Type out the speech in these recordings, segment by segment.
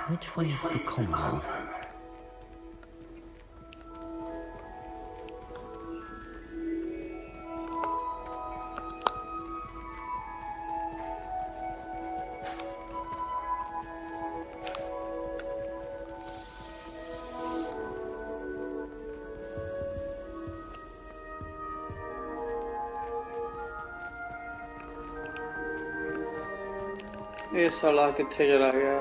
Which way is the common room? ये साला किथे चला गया?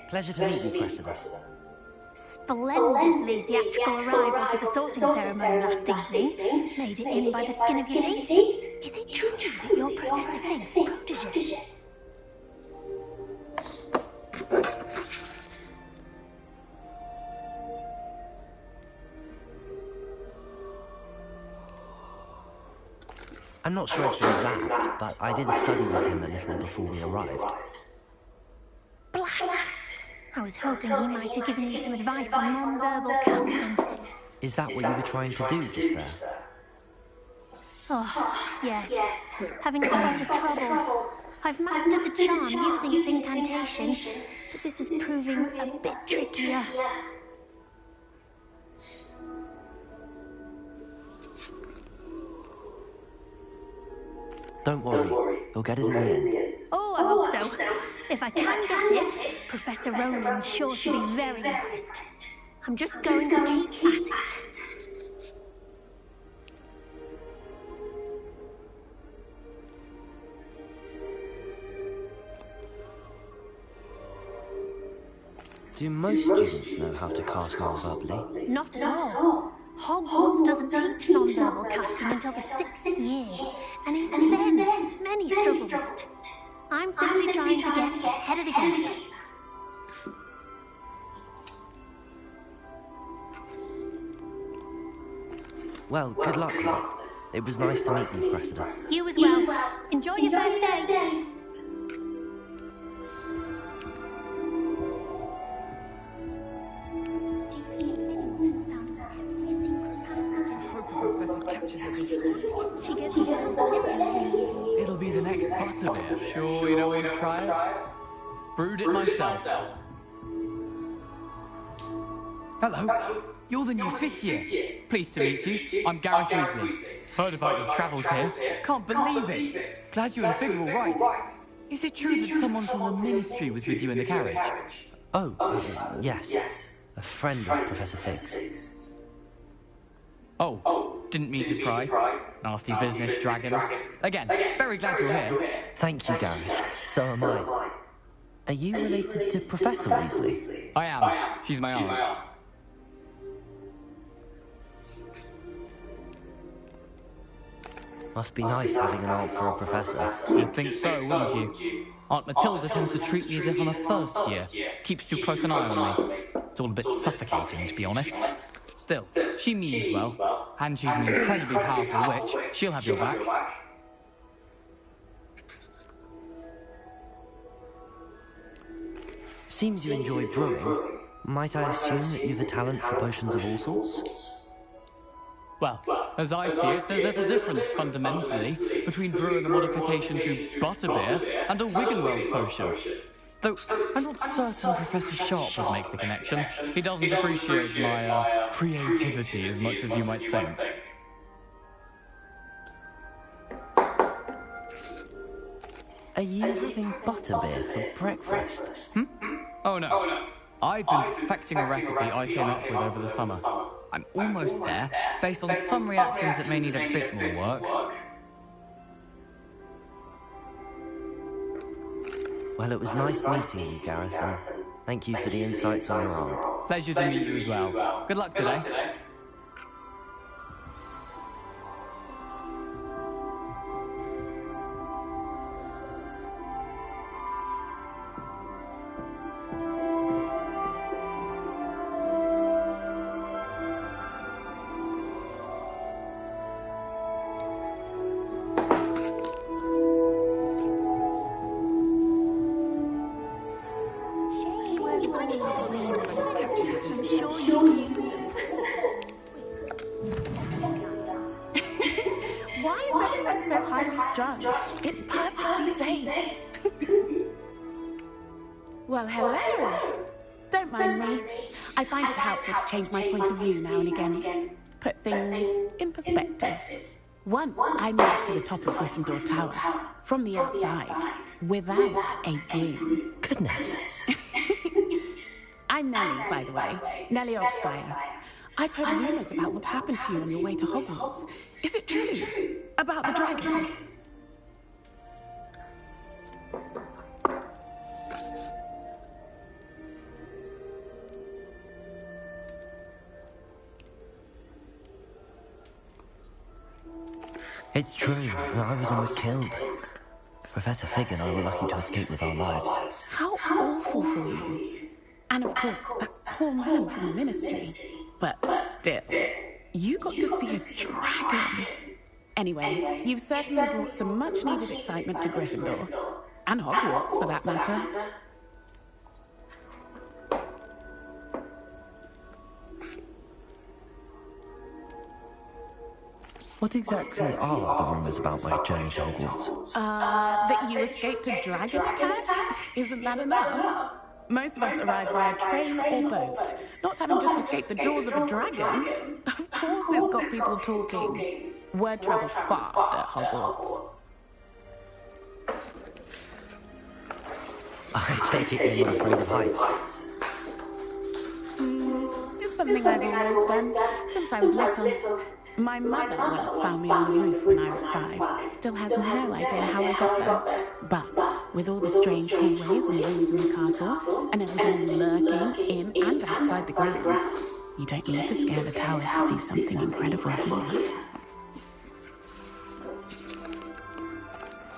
Pleasure to meet you, Cressida. Splendidly theatrical arrival to the sorting ceremony last evening. Made it in by the skin of your teeth. Is it true that you're Professor Fig's protege? I'm not sure it's the exact, but I did study with him a little before we arrived. Blast! I was hoping he might have given you some advice on non-verbal casting. Is that what you were trying to do just there? Oh, yes. Having a spot of trouble. I've mastered the charm using its incantation, but this is proving a bit trickier. Don't worry, you'll get it in the end. Oh, I hope so. If I can get it, Professor Roland's sure to be very impressed. I'm just going to keep at it. Do most students know how to cast non-verbally? Not at all. Hogwarts doesn't teach non-verbal casting until the 6th year, and even then, many struggle with it. I'm simply trying to get ahead of the game. Well, good luck with it. It was nice to meet you, Cressida. You as well. Enjoy your first day. It'll be the next butterbeer. Sure you don't want to try it? Brewed it myself. Hello. You're the new 5th year. Pleased to meet you. I'm Gareth Weasley. Heard about your travels here. Can't believe it. Glad you and Fig are all right. Is it true that someone from the Ministry was with you in the carriage? Oh, yes. A friend of Professor Fig's. Oh, didn't mean to pry. Nasty business, dragons. Again, very glad you're here. Thank you, Gareth. So am I. Are you related to Professor Weasley? I am. She's my aunt. Must be nice having an aunt for a professor. You'd think so, wouldn't you? Aunt Matilda tends to treat me as if I'm a first year. Keeps too close an eye on me. It's all a bit suffocating, to be honest. Still, she means well, and she's an incredibly powerful witch. She'll have your back. Seems you enjoy brewing. Might I assume that you've a talent for potions of all sorts? Well, as I see it, there's little difference, fundamentally, between brewing a modification to butterbeer and a Wiggenweld potion. Though, I'm not certain Professor Sharp would make the connection. He doesn't appreciate my, creativity as much as you might think. Are you having butterbeer for breakfast? Oh no. I've been perfecting a recipe I came up with over the summer. I'm almost there. Based on some reactions, it may need a bit more work. Well, it was nice meeting you, Gareth, and thank you for the insights on your aunt. Pleasure to meet you as well. Good luck today. Why is everyone so highly strung? It's perfectly safe. Well, hello. Don't mind me. I find it helpful to change my point of view now and again. Put things in perspective. Once I made it to the top of Gryffindor Tower, from the outside, without a broom. Goodness. I'm Nellie, by the way. Nellie Ogspire. I've heard rumours about what happened to you on your way to Hogwarts. Is it true? About the dragon? It's true. I was almost killed. Professor Fig and I were lucky to escape with our lives. How awful for you. And of course, that poor man from the Ministry. But still, you got to see a dragon. Anyway, you've certainly brought some much-needed excitement to Gryffindor. And Hogwarts, for that matter. What exactly are the rumours about my journey to Hogwarts? That you escaped a dragon attack? Isn't that enough? Most of us arrive via train or boat, not having just escaped the jaws of a dragon. Of course it's got people talking. Word travels fast at Hogwarts. I take it you're not afraid of heights. It's something I've always done, since I was little. My mother once found me on the roof when I was 5. Still has no idea how I got there. But with all the strange hallways and rooms in the castle, and everything lurking in and outside the grounds, you don't need to scare the tower to see something incredible here.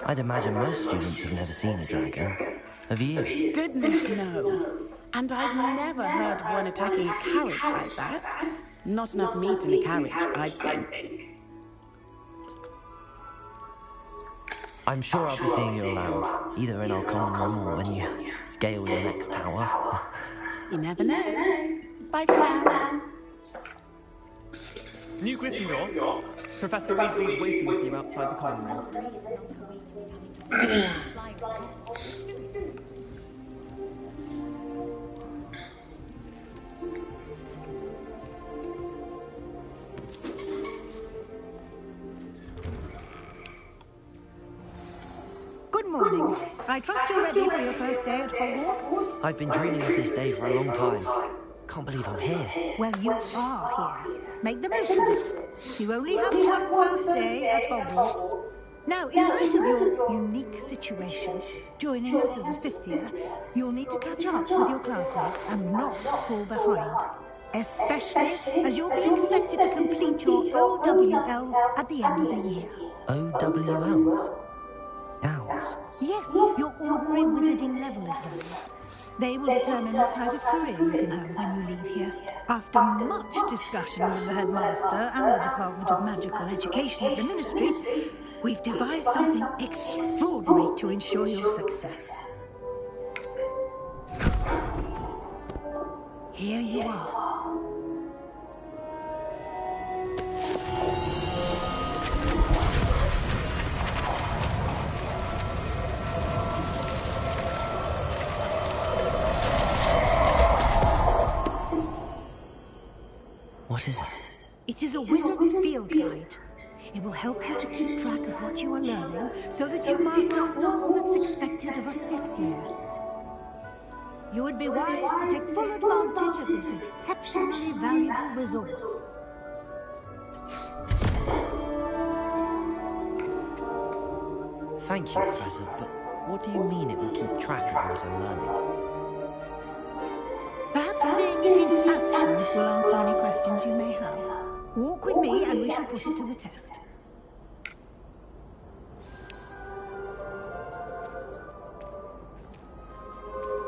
I'd imagine most students have never seen a dragon. Have you? Goodness, no. And I've never heard of one attacking a carriage like that. Not enough meat in a carriage, I think. I'm sure I'll be seeing you around, either in our common room or when you scale your next tower. You never know. Bye for now. New Gryffindor. Professor Weasley's waiting with you outside the common room. Good morning. I trust you're ready for your first day at Hogwarts? I've been dreaming of this day for a long time. Can't believe I'm here. Well, you are here. Make the most of it. You only have one first day at Hogwarts. Now, in light of your unique situation, joining us as a 5th year, you'll need to catch up with your classmates and not fall behind. Especially as you'll be expected to complete your OWLs at the end of the year. OWLs? Owls? Yes, your ordinary wizarding level exams. They will determine what type of career you can have when you leave here. After much discussion with the headmaster and the Department of Magical Education at the Ministry, we've devised something extraordinary to ensure your success. Here you are. What is it? It is a wizard's field guide. It will help you to keep track of what you are learning so that you master all that's expected of a 5th year. You would be wise to take full advantage of this exceptionally valuable resource. Thank you, Professor, but what do you mean it will keep track of what I'm learning? Perhaps seeing it in action will answer any questions you may have. Walk with me and we shall put it to the test.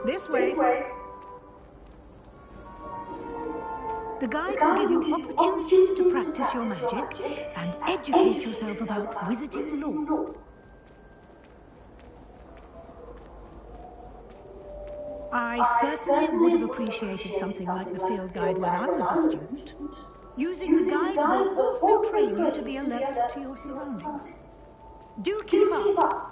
This way. The guide will give you opportunities to practice your magic and educate yourself about wizarding lore. I certainly would have appreciated something like the field guide when I was a student. Using the guide will also train you to be alert to your surroundings. Do keep up!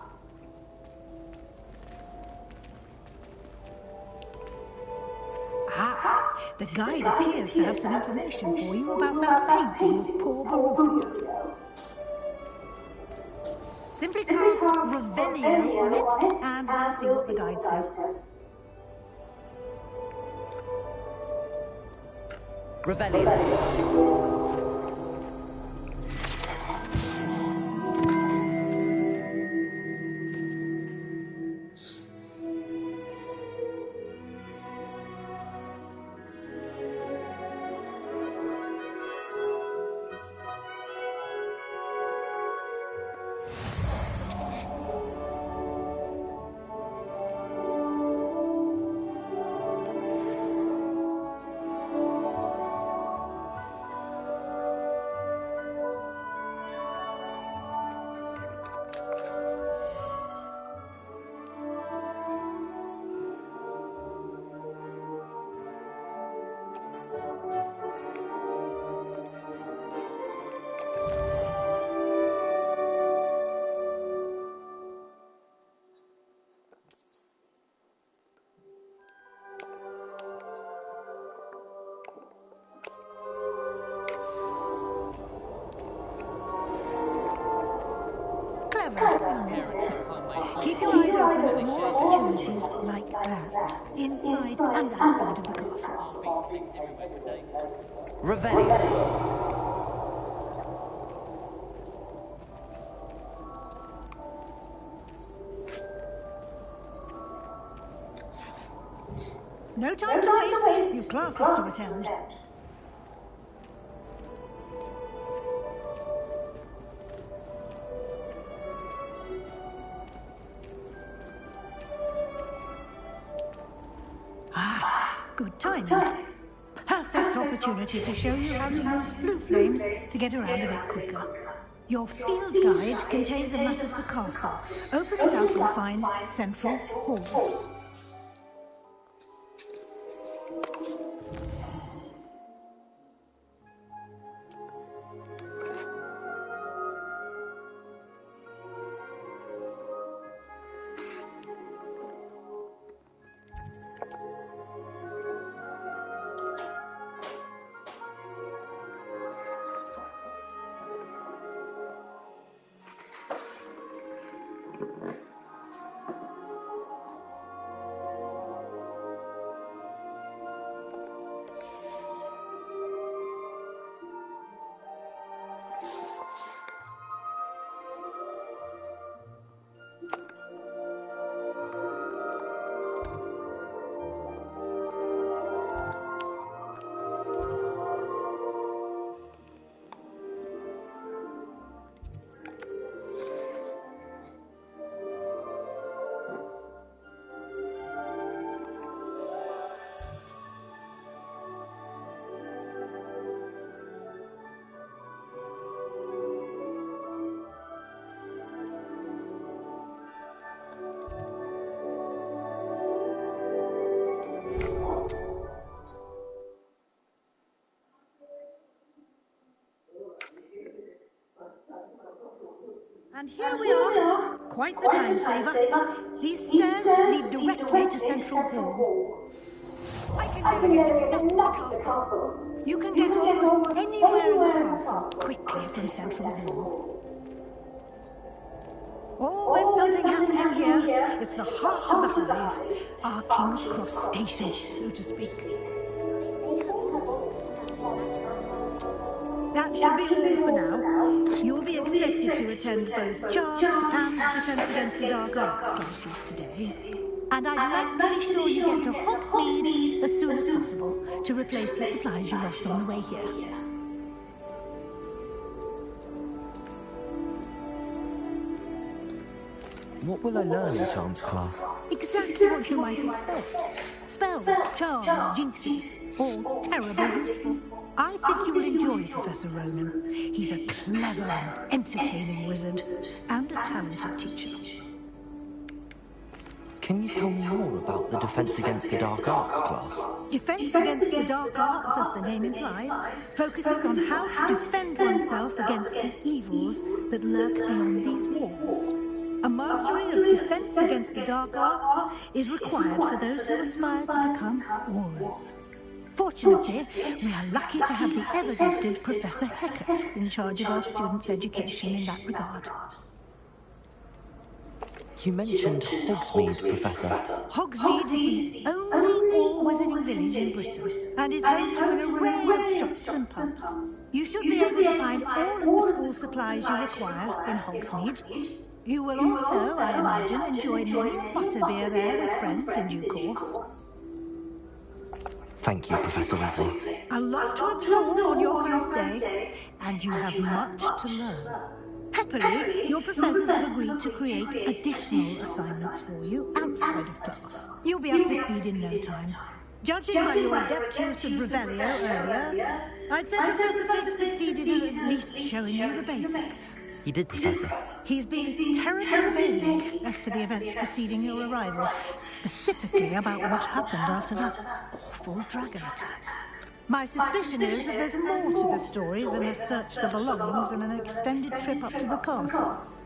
Ah, the guide appears to have some information for you about that painting of poor Baruffio. Simply cast Revelio on it and we'll see what the guide says. Revelio. Keep your eyes open for more opportunities like that, inside and outside of the castle. Revelio. No time to waste. You've classes to attend. Good timing. Perfect opportunity to show you how to use blue flames to get around a bit quicker. Your field guide contains a map of the castle. Open it up and find Central Hall. And here we are. Quite the time saver. These stairs lead directly to Central Hall. I can navigate enough of the castle. You can get almost anywhere in the castle quickly from Central Hall. Always something happening here. It's the heart of the hive. Our King's Cross station, so to speak. That should be all for now. You'll be expected to attend both Charms and Defense Against the Dark Arts classes today. And I'd like to be sure you get to Hogsmeade as soon as possible to replace the supplies you lost on the way here. What will I learn in Charms class? Exactly what you might expect. Spells, charms, jinxes, all terribly useful. I think you will enjoy Professor Ronan. He's a clever and entertaining wizard, and a talented teacher. Can you tell me more about the Defense Against the Dark Arts class? Defense Against the Dark Arts, as the name implies, focuses on how to defend oneself against the evils that lurk beyond these walls. A mastery of Defense Against the Dark Arts is required for those who aspire to become Aurors. Fortunately, we are lucky to have the ever-gifted Professor Hecat in charge of our students' education in that regard. You mentioned Hogsmeade, Professor. Hogsmeade is the only all-wizarding village in Britain, and is home to an array of shops and pubs. You should be able to find all of the school supplies you require in Hogsmeade. You will also, I imagine, enjoy many a butterbeer there with friends in due course. Thank you, Professor Weasley. A lot to absorb on your first day, and you have much to learn. Happily, your professors have agreed to create additional assignments for you outside of class. You'll be up to speed in no time. Judging by your adept use of Revelio earlier, I'd say Professor Fig succeeded in at least showing you the basics. He did, Professor. He's been terribly vague as to the events preceding your arrival, specifically about what happened after that awful dragon attack. My suspicion is that there's more to the story than a search for belongings and an extended trip up to the castle.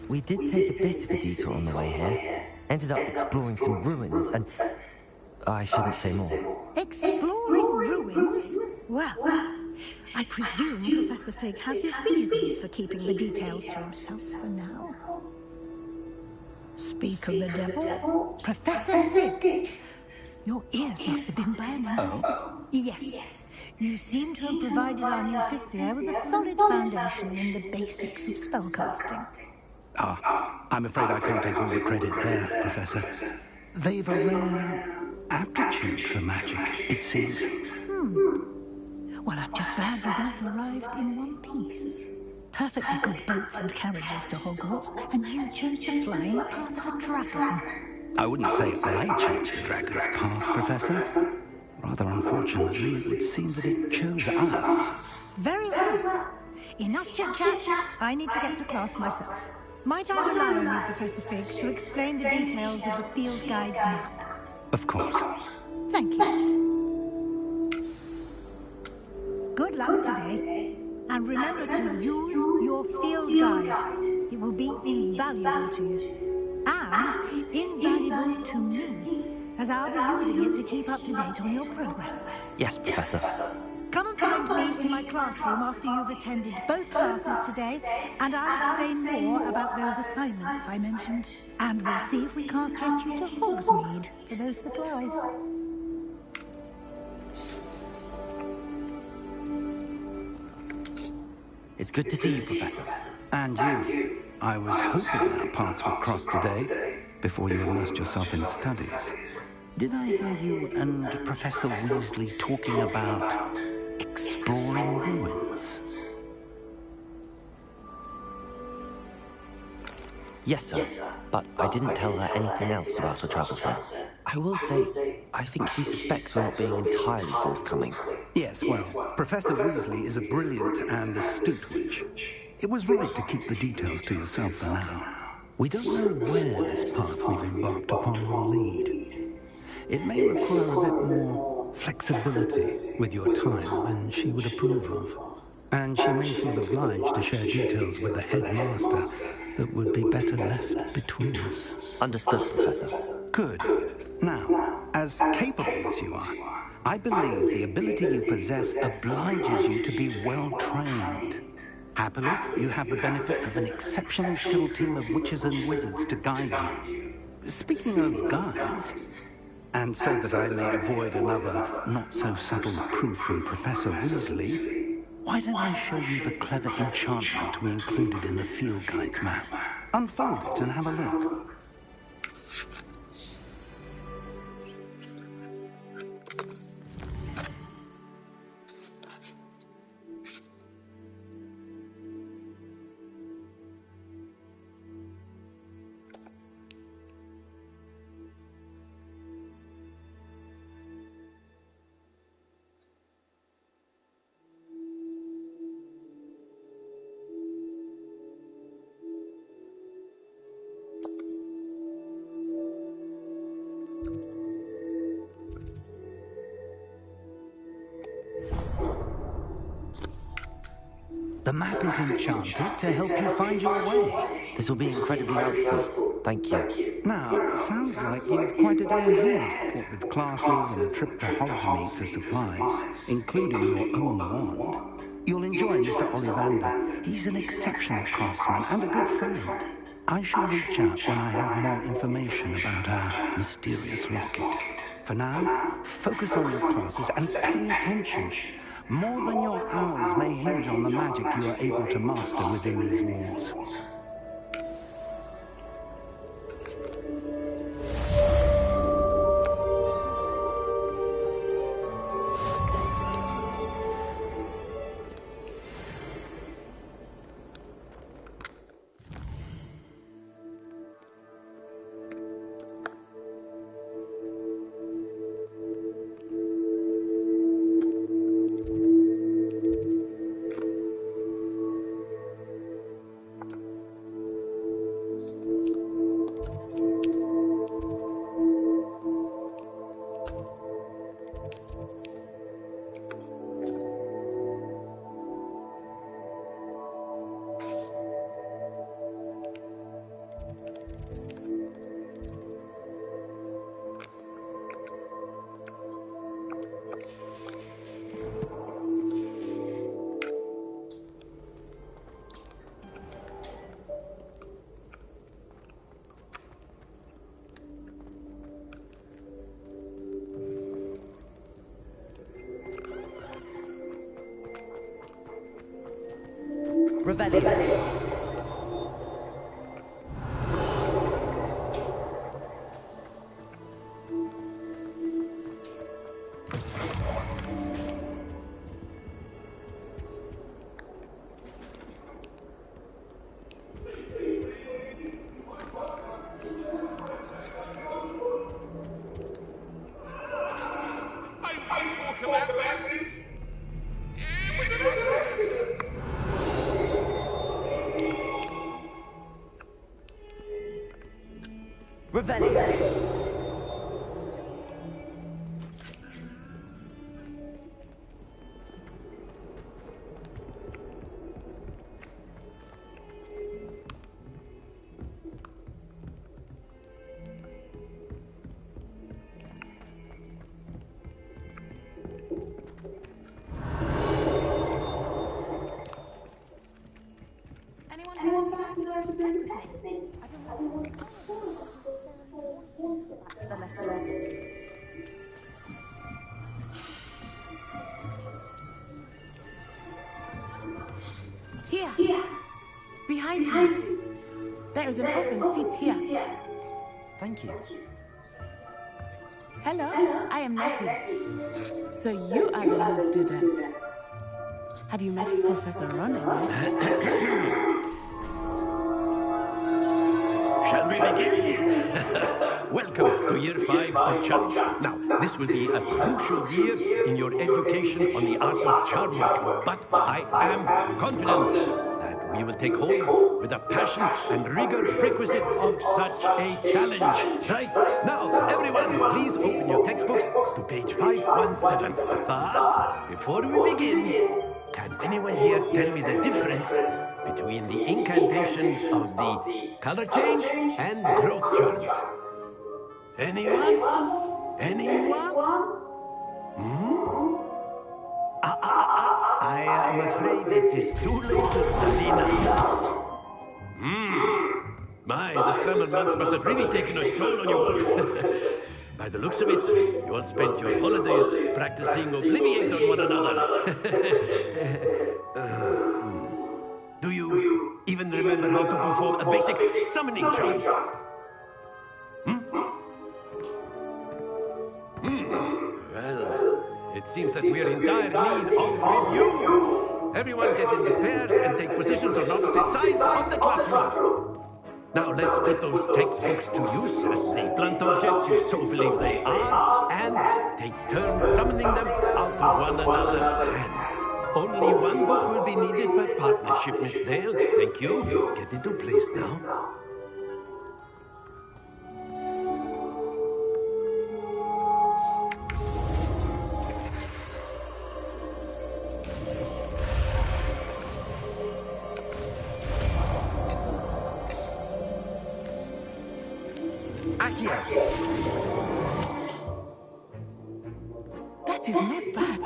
We did take a bit of a detour on the way here. Ended up exploring some ruins and... I shouldn't say more. Exploring ruins? Well, I presume Professor Fig has his reasons for keeping the details to himself for now. Speak of the devil, Professor Fig, your ears must have been burning. Oh? Yes. You seem to have provided our new fifth year with a solid foundation in the basics of spellcasting. I'm afraid I can't take all the credit there, Professor. They've a rare aptitude for magic, it seems. Well, I'm just glad we both arrived in one piece. Perfectly good boats and carriages to Hogwarts, and you chose to fly in the path of a dragon. I wouldn't say I chose the dragon's path, Professor. Rather unfortunately, it would seem that it chose us. Very well. Enough chit-chat. I need to get to class myself. Might I rely on you, Professor Fig, to explain the details of the field guide's map? Of course. Thank you. Good luck today. And remember to use your field guide. It will be invaluable to you. And invaluable to me, as I'll be using it to keep up to date on your progress. Yes, Professor. Come and find me in my classroom after you've attended both classes today, and I'll explain more about those assignments I mentioned. And we'll see if we can't get you to Hogsmeade for those supplies. It's good to see you, Professor. And you. I was hoping our paths would cross today, before you immersed yourself in studies. Did I hear you and Professor Weasley talking about exploring ruins? Yes, sir. But I didn't tell her anything else about her travel set. I will say, I think she suspects we're not being entirely forthcoming. Yes, well, Professor Weasley is a brilliant and astute witch. It was right to keep the details to yourself for now. We don't know where this path we've embarked upon will lead. It may require a bit more flexibility with your time than she would approve of. And she may feel obliged to share details with the headmaster that would be better left between us. Understood, Professor. Good. Now, as capable as you are, I believe the ability you possess obliges you to be well trained. Happily, you have the benefit of an exceptionally skilled team of witches and wizards to guide you. Speaking of guides, and so that I may avoid another not-so-subtle proof from Professor Weasley, why don't I show you the clever enchantment we included in the field guide's map? Unfold it and have a look. The map is enchanted to help you find your way. This will be incredibly helpful. Thank you. Now, sounds like you've quite a day ahead, what with classes and a trip to Hogsmeade for supplies, including your own wand. You'll enjoy Mr. Ollivander. He's an exceptional craftsman and a good friend. I shall reach out when I have more information about our mysterious locket. For now, focus on your classes and pay attention. More than your hours may hinge on the magic you are able to master within these walls. Revelio. Here, behind you. There is an open seat here. Thank you. Hello, I am Nettie. So you are the new student. Have you met Professor Ron yet? Shall we begin? Welcome to Year 5 of Charm. Now, this will be a crucial year in your education on the art of charm work, but I am confident that we will take hold with the passion and rigor requisite of such a challenge. Right? Now, everyone, please open your textbooks to page 517. But before we begin, Can anyone here tell me the difference between the incantations of the color change and growth charms? Anyone? Anyone? I am afraid it is too late to study now. My, the summer months must have really taken a toll on you all. By the looks of it, you all spent your holidays practicing Obliviate on one another. Do you even remember how to perform a basic summoning charm? Well, it seems that we are in dire need of review. Everyone get into pairs and take positions on opposite sides of the classroom. Now let's put those textbooks to use as the blunt objects you so believe they are, and take turns summoning them out of one another's hands. Only one book will be needed by partnership, Miss Dale. Thank you. Get into place now. That is not bad.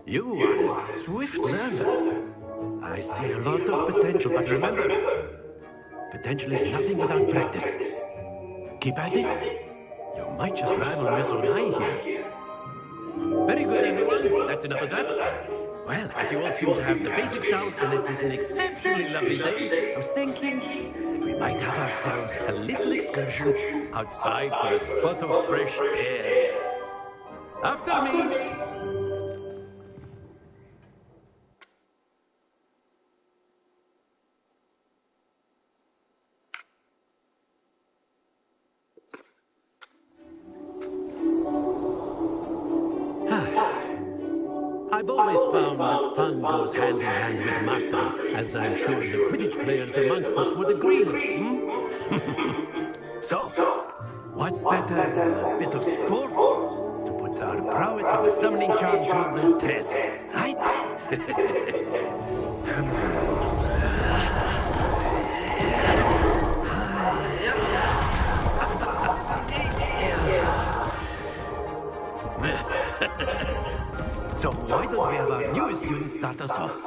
You are a swift learner. I see a lot of potential, but remember, potential is nothing without practice. Keep at it. You might just rival Miss Onai here. Very good, everyone. That's enough of that. Well, as you all seem to have the basics down, and it is an exceptionally lovely day, I was thinking that we might have ourselves a little excursion outside for a spot of fresh air. After me! I've always found that fun goes hand in hand with mastery, as I'm sure the Quidditch players amongst us would agree. So, what better than a bit of sport to put our prowess with the summoning charm to the test, right? So why don't we have our newest student start us off?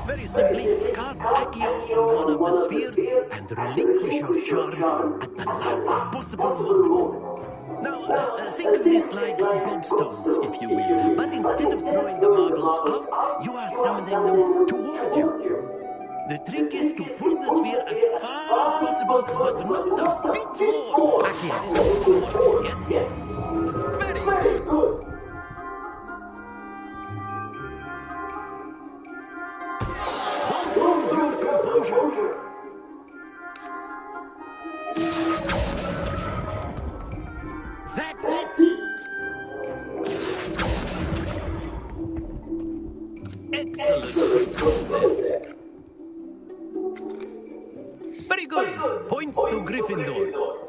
Very simply, cast Accio on one of the spheres and relinquish your charm at the last possible moment. Now, think of this like gobstones, if you will, but instead of throwing the marbles out, you are summoning them toward you. The trick is to pull the sphere as far as possible, but not a bit more. Accio. Yes? Very good. Don't lose your composure. That's it. Excellent control there. Very good. Points to Gryffindor.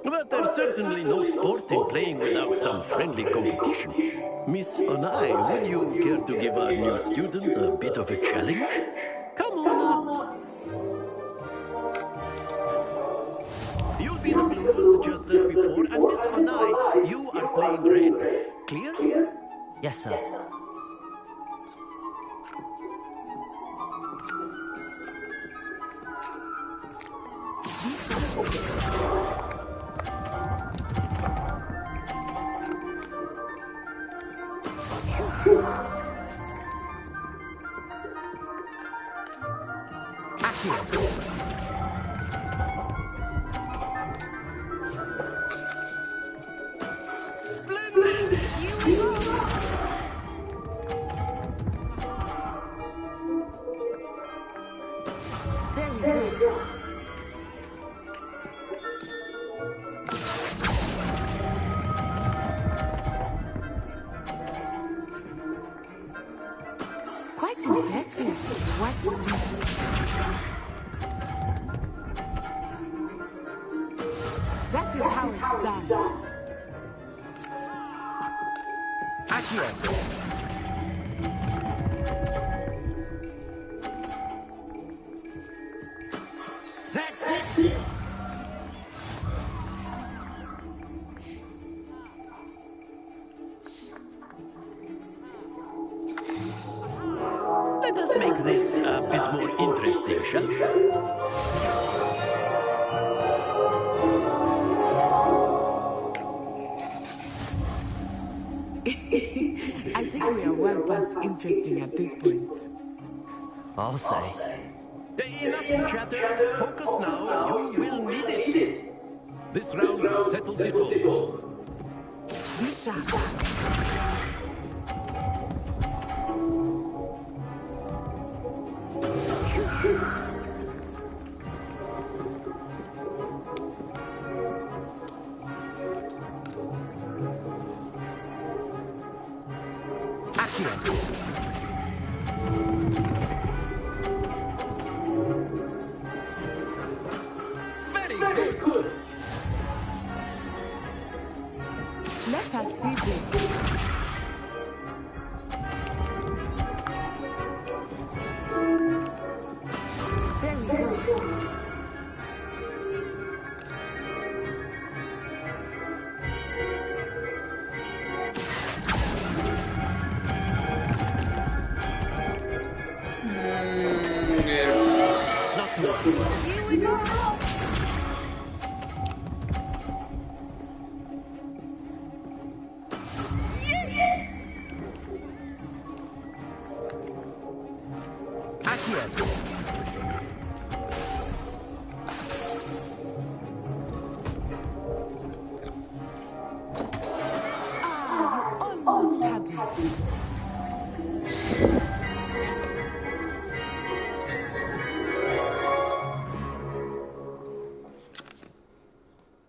But there's certainly no sport in playing without some friendly competition. Miss Onai, would you care to give our new student a bit of a challenge? Come on up. You'll be the blues just as before, and Miss Onai, you are playing red. Clear? Yes, sir. Splendid! There you go. Quite impressive. Watch this. That is how it's done. Accio! That's it! Let us make this a bit more interesting, shall we? I think we are well past interesting at this point. I'll say. Enough chatter. Focus now. You will need it. This round settles it all. Be sharp. Very good. Let us see this. Very good. Not to worry. Here we go. Accio! Ah, you almost had it.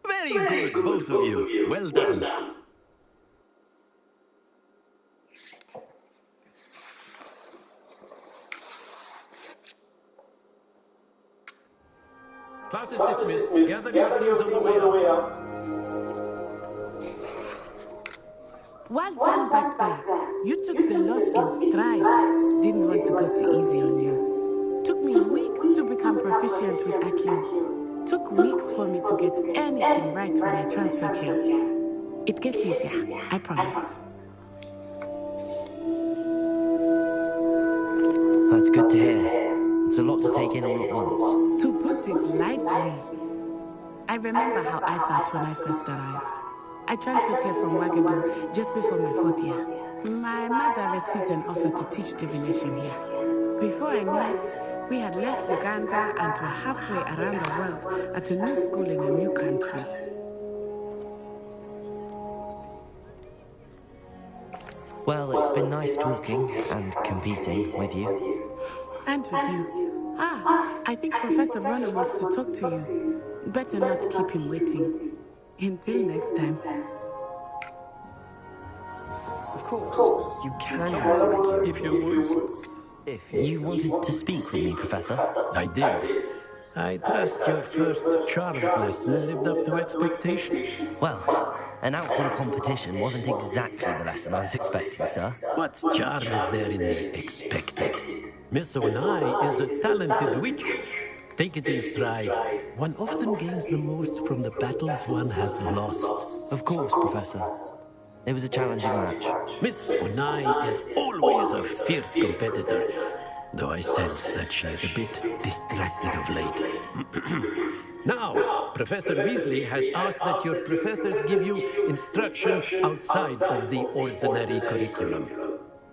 Very good, both of you. Well done. Class is dismissed. Gather your things on the way out. Well done back there. You took the loss in stride. Didn't want to go too easy on you. Took me weeks to become proficient with Accio. Took weeks for me to get anything right when I transferred here. It gets easier, I promise. That's good to hear. It's a lot to take in all at once. To put it lightly, I remember how I felt when I first arrived. I transferred here from Wagadu just before my 4th year. My mother received an offer to teach divination here. Before I knew it, we had left Uganda and were halfway around the world at a new school in a new country. Well, it's been nice talking and competing with you. And with you. Ah, I think Professor Rono wants to talk to you. Better not keep him waiting. Until next time. Of course, you can use it If you would. if you wanted to speak with me, Professor. I did. I trust your first Charles lesson lived up to expectation. Well, an outdoor competition wasn't exactly the lesson I was expecting, sir. What charm is there in the expected? Miss Onai is a talented witch. Take it in stride. One often gains the most from the battles one has lost. Of course, Professor. It was a challenging match. Miss Onai is always a fierce competitor, though I sense that she is a bit distracted of late. Now, Professor Weasley has asked that your professors give you instruction outside of the ordinary curriculum.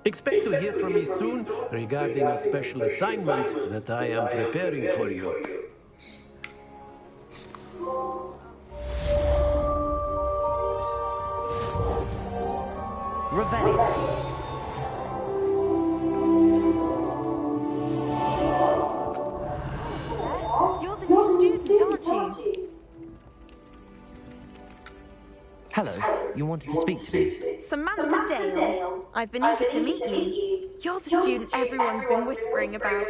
Expect to hear from me soon regarding a special assignment that I am preparing for you. Revelio. You're the new student, aren't you? Hello, you wanted to speak to me? Samantha Dale. I've been eager to meet you. You're the student everyone's been whispering about.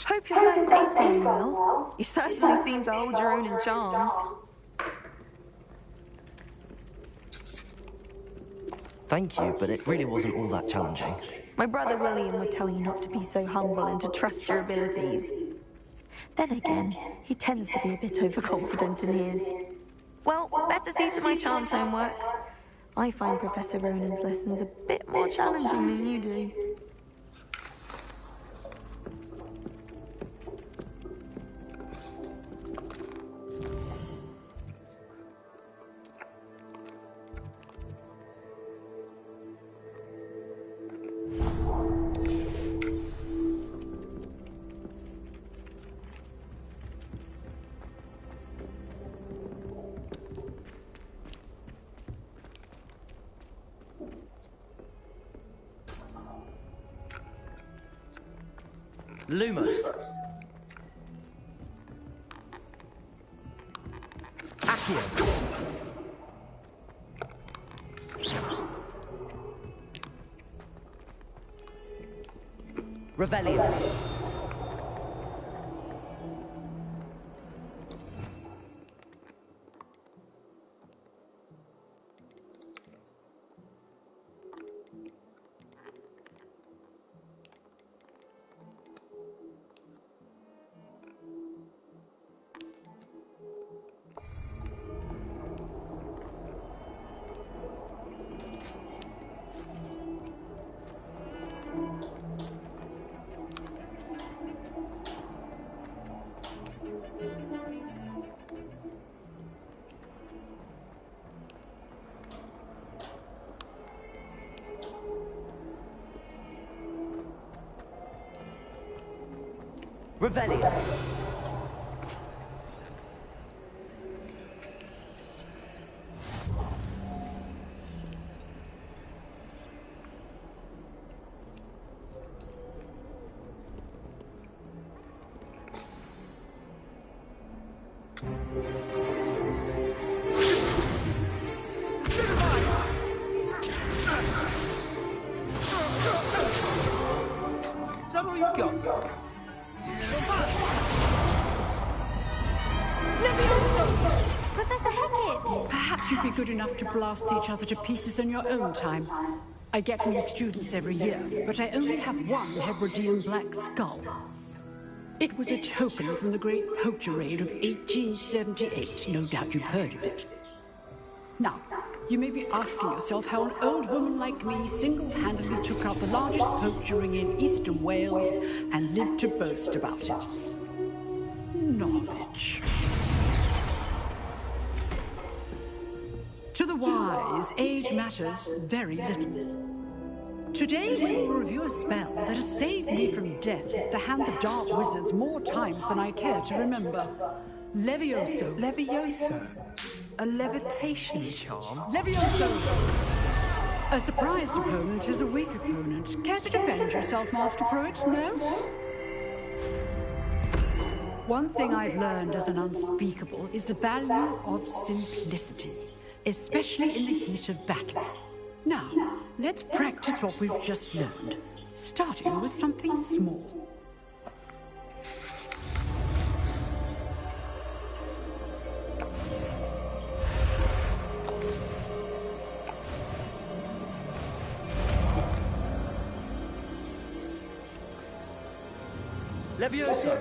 Hope your first day's going well. You certainly seem to hold your own in charms. Thank you, but it really wasn't all that challenging. My brother William would tell you not to be so humble and to trust your abilities. Then again, he tends to be a bit overconfident in his. Well, better see to my charms homework. I find Professor Ronan's lessons a bit more challenging than you do. Lumos. Accio. Revelio. Revelio. Is that all you've got? Professor Hackett! Perhaps you'd be good enough to blast each other to pieces on your own time. I get new students every year, but I only have one Hebridean black skull. It was a token from the Great Poacher Raid of 1878. No doubt you've heard of it. Now, you may be asking yourself how an old woman like me single-handedly took out the largest poacher ring in eastern Wales and lived to boast about it. Knowledge. To the wise, age matters very little. Today we will review a spell that has saved me from death at the hands of dark wizards more times than I care to remember. Levioso. Levioso? A levitation charm? Levioso! A surprised opponent is a weak opponent. Care to defend yourself, Master Pruitt? No? One thing I've learned as an unspeakable is the value of simplicity, especially in the heat of battle. Now, let's practice what we've just learned, starting with something small. Levioso!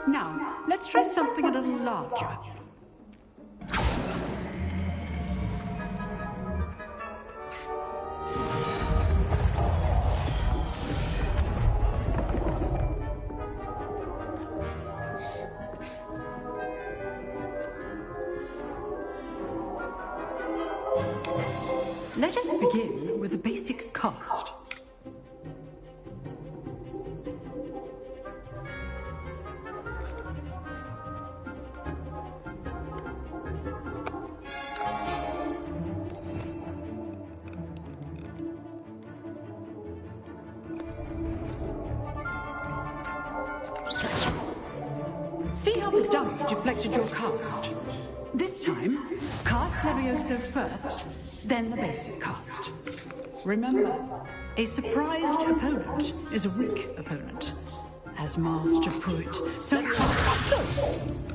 Now, let's try something a little larger. Let us begin with a basic cast. See how the dummy deflected your cast? This time, cast Levioso first, then the basic cast. Remember, a surprised opponent is a weak opponent, as Master Pruitt. So,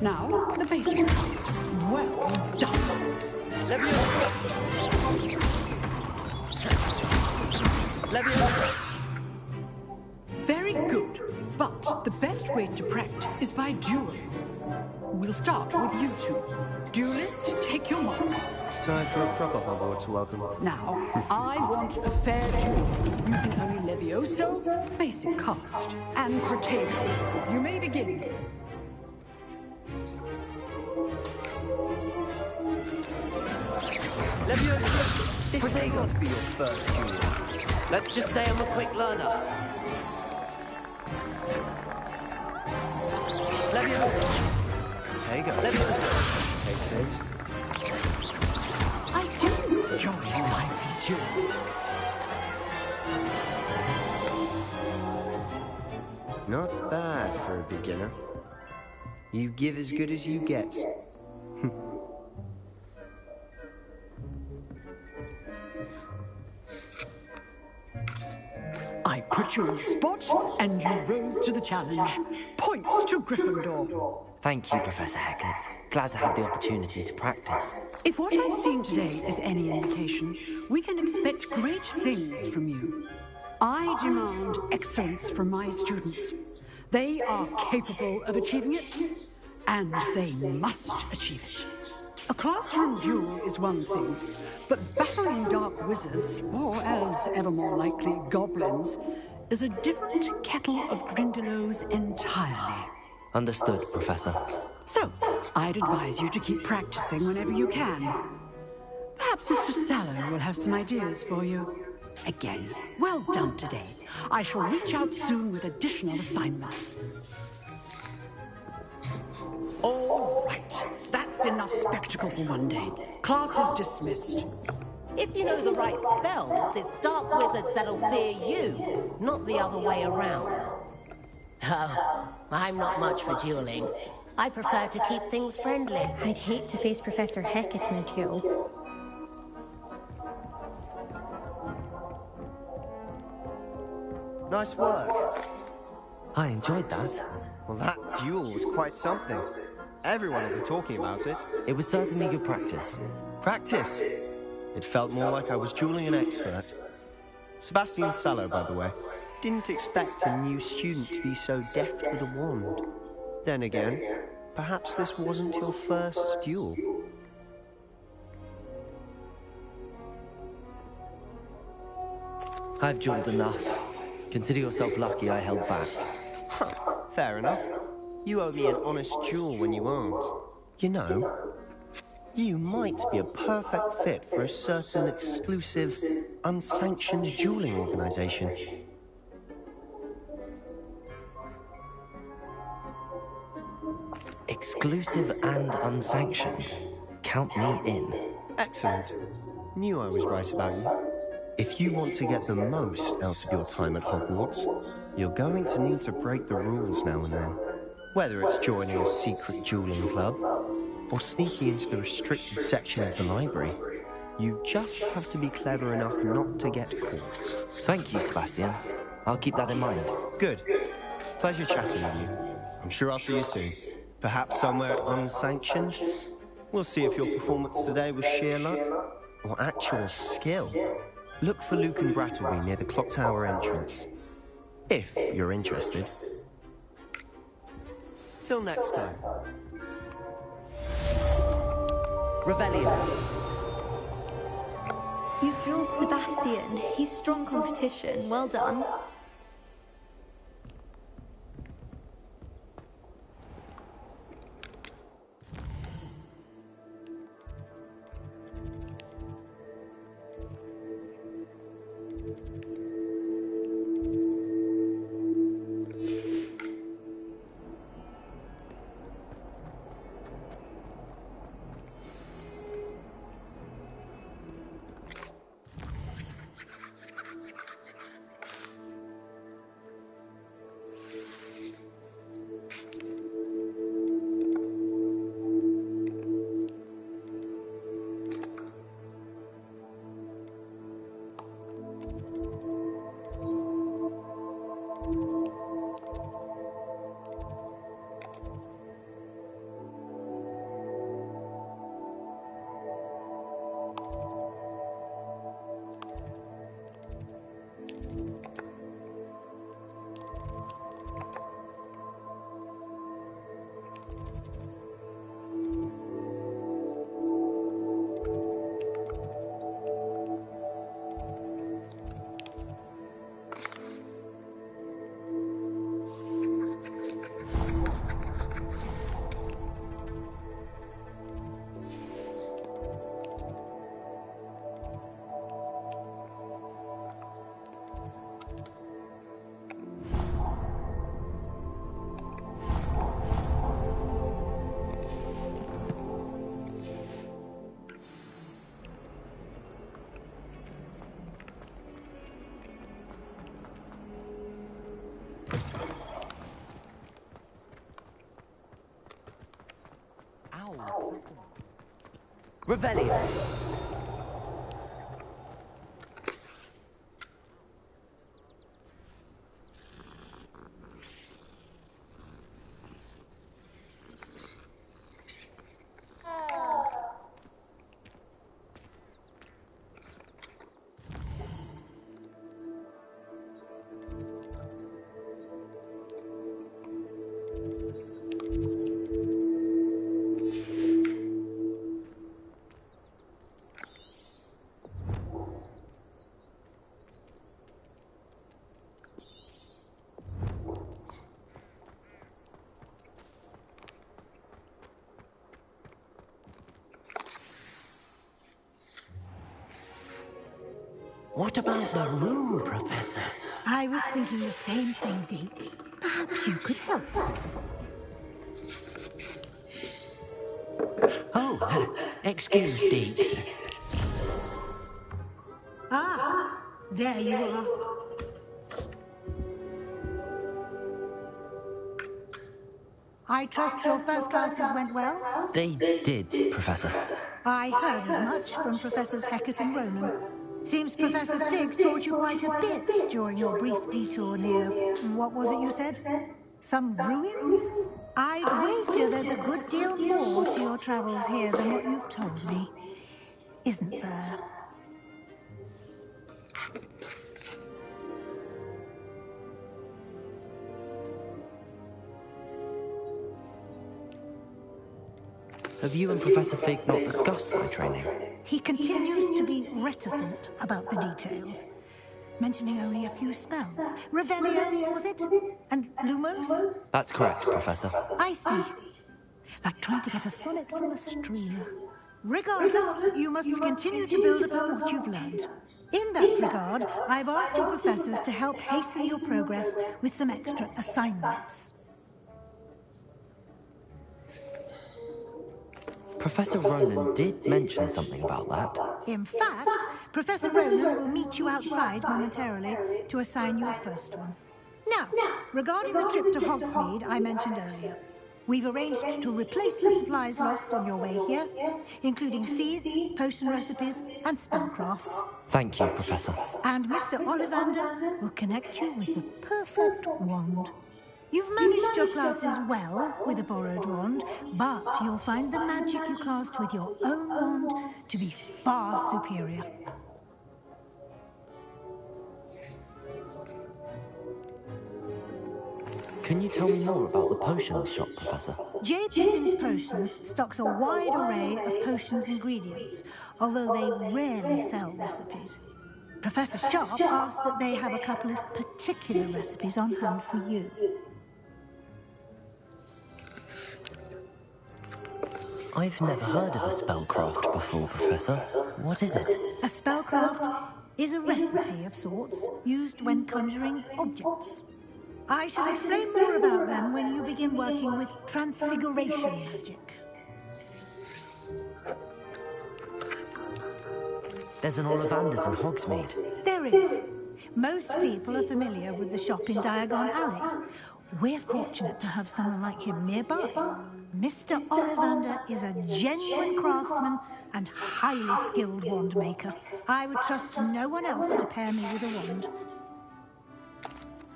now, the basics. Well done. Very good. But the best way to practice is by duel. We'll start with you two. Duelists, take your marks. Time for a proper Hogwarts welcome. Now, I want a fair duel, using only Levioso, basic cast, and Protego. You may begin. Levioso! This may not be your first duel. Let's just say I'm a quick learner. Levioso! Protego. Levioso! Case saves. I do enjoy a lively duel. Not bad for a beginner. You give as good as you get. I put you on the spot, and you rose to the challenge. Points to Gryffindor. Thank you, Professor Hecat. Glad to have the opportunity to practice. If what I've seen today is any indication, we can expect great things from you. I demand excellence from my students. They are capable of achieving it, and they must achieve it. A classroom duel is one thing, but battling dark wizards, or as ever more likely, goblins, is a different kettle of Grindylows entirely. Understood, Professor. So, I'd advise you to keep practicing whenever you can. Perhaps Mr. Sallow will have some ideas for you. Again, well done today. I shall reach out soon with additional assignments. All right, that's enough spectacle for one day. Class is dismissed. If you know the right spells, it's dark wizards that'll fear you, not the other way around. Oh, I'm not much for dueling. I prefer to keep things friendly. I'd hate to face Professor Hecat in a duel. Nice work. I enjoyed that. Well, that duel was quite something. Everyone will be talking about it. It was certainly good practice. Practice? It felt more like I was dueling an expert. Sebastian Sallow, by the way. Didn't expect a new student to be so deft with a wand. Then again, perhaps this wasn't your first duel. I've dueled enough. Consider yourself lucky I held back. Fair enough. You owe me an honest duel when you aren't. You know, you might be a perfect fit for a certain exclusive, unsanctioned dueling organization. Exclusive and unsanctioned. Count me in. Excellent. Knew I was right about you. If you want to get the most out of your time at Hogwarts, you're going to need to break the rules now and then. Whether it's joining a secret dueling club, or sneaking into the restricted section of the library, you just have to be clever enough not to get caught. Thank you, Sebastian. I'll keep that in mind. Good. Pleasure chatting with you. I'm sure I'll see you soon. Perhaps somewhere unsanctioned? We'll see if your performance today was sheer luck, or actual skill. Look for Luke and Brattleby near the Clock Tower entrance. If you're interested. Till next time. Revelio. You drilled Sebastian. He's strong competition. Well done. Revelio. What about the room, Professor? I was thinking the same thing, Dee. Perhaps you could help. Oh, excuse Deke. Ah, there you are. I trust your first classes went well? They did, Professor. I heard as much from Professors Hecat and Ronan. Seems Professor Fig taught you quite a bit during your brief detour near... what was it you said? Some ruins? I'd wager there's a good deal more to your travels here than what you've told me. Isn't there? Have you and Professor Fig not discussed my training? He continues to be reticent about the details, mentioning only a few spells. Revelio, was it? And Lumos? That's correct, Professor. I see. Like trying to get a sonnet from a stream. Regardless, you must continue to build upon what you've learned. In that regard, I've asked your professors to help hasten your progress with some extra assignments. Professor Ronan did mention something about that. In fact, Professor Ronan will meet you outside momentarily to assign you a first one. Now, regarding the trip to Hogsmeade I mentioned earlier, we've arranged to replace the supplies lost on your way here, including seeds, potion recipes, and spellcrafts. Thank you, Professor. And Mr. Ollivander will connect you with the perfect wand. You've managed your classes well with a borrowed wand, but you'll find the magic you cast with your own wand to be far superior. Can you tell me more about the potions shop, Professor? J. Pippin's Potions stocks a wide array of potions ingredients, although they rarely sell recipes. Professor Sharp asked that they have a couple of particular recipes on hand for you. I've never heard of a spellcraft before, Professor. What is it? A spellcraft is a recipe of sorts used when conjuring objects. I shall explain more about them when you begin working with transfiguration magic. There's an Ollivander's in Hogsmeade. There is. Most people are familiar with the shop in Diagon Alley. We're fortunate to have someone like him nearby. Mr. Ollivander is a genuine craftsman and highly skilled wand maker. I would trust no one else to pair me with a wand.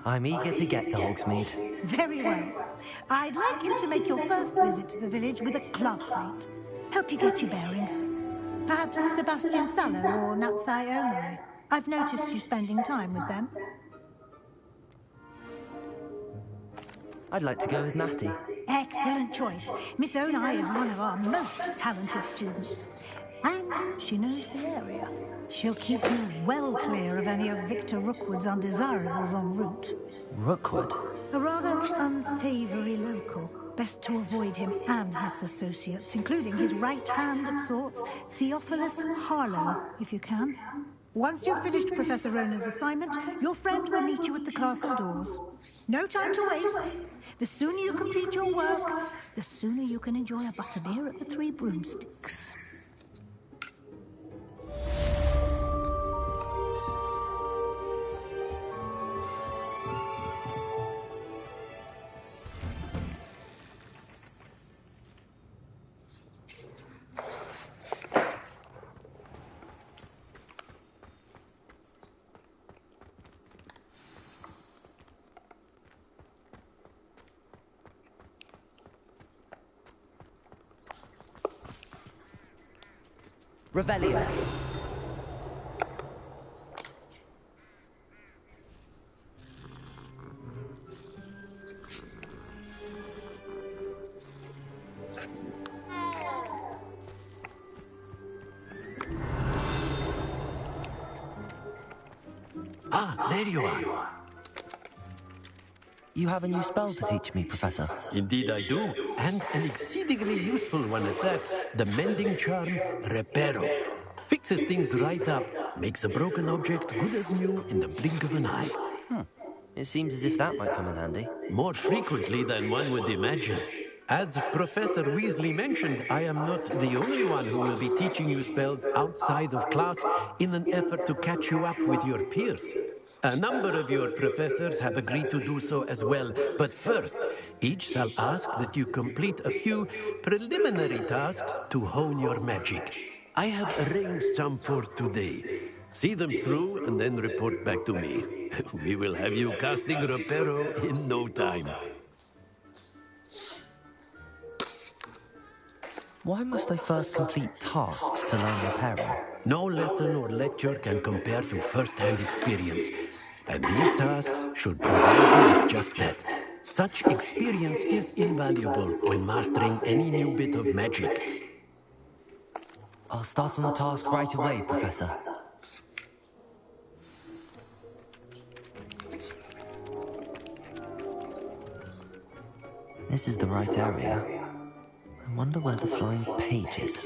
I'm eager to get to Hogsmeade. Very well. I'd like you to make your first visit to the village with a classmate. Help you get your bearings. Perhaps Sebastian Sallow or Natsai Onai. I've noticed you spending time with them. I'd like to go with Natty. Excellent choice. Miss Onai is one of our most talented students. And she knows the area. She'll keep you well clear of any of Victor Rookwood's undesirables en route. Rookwood? A rather unsavory local. Best to avoid him and his associates, including his right hand of sorts, Theophilus Harlow, if you can. Once you've finished Professor Ronan's assignment, your friend will meet you at the castle doors. No time to waste. The sooner you complete your work, the sooner you can enjoy a butterbeer at the Three Broomsticks. Revelio. Ah, there you are. You have a new spell to teach me, Professor. Indeed I do, and an exceedingly useful one at that. The mending charm, Reparo. Fixes things right up, makes a broken object good as new in the blink of an eye. It seems as if that might come in handy. More frequently than one would imagine. As Professor Weasley mentioned, I am not the only one who will be teaching you spells outside of class in an effort to catch you up with your peers. A number of your professors have agreed to do so as well, but first, each shall ask that you complete a few preliminary tasks to hone your magic. I have arranged some for today. See them through and then report back to me. We will have you casting Reparo in no time. Why must I first complete tasks to learn repairing? No lesson or lecture can compare to first-hand experience, and these tasks should provide you with just that. Such experience is invaluable when mastering any new bit of magic. I'll start on the task right away, Professor. This is the right area. I wonder where the flying page is.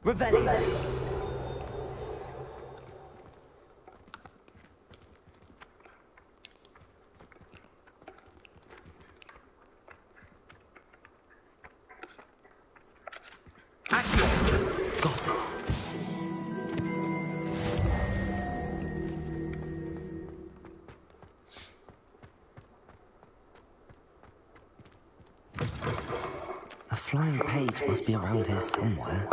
Revelli. Got it. A flying page must be around here somewhere.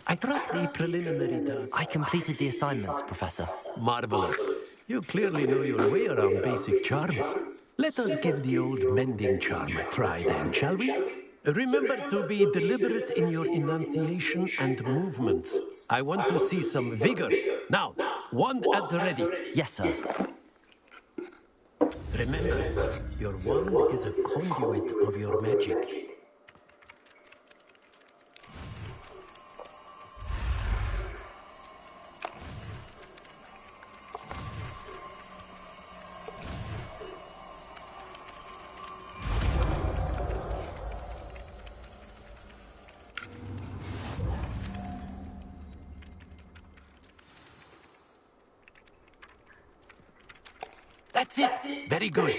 I trust the preliminary task. I completed the assignments, Professor. Marvelous. You clearly know your way around basic charms. Let us give the old mending charm a try then, shall we? Remember to be deliberate in your enunciation and movements. I want to see some vigor. Now, wand at the ready. Yes, sir. Remember, your wand is a conduit of your magic. That's it! Very good.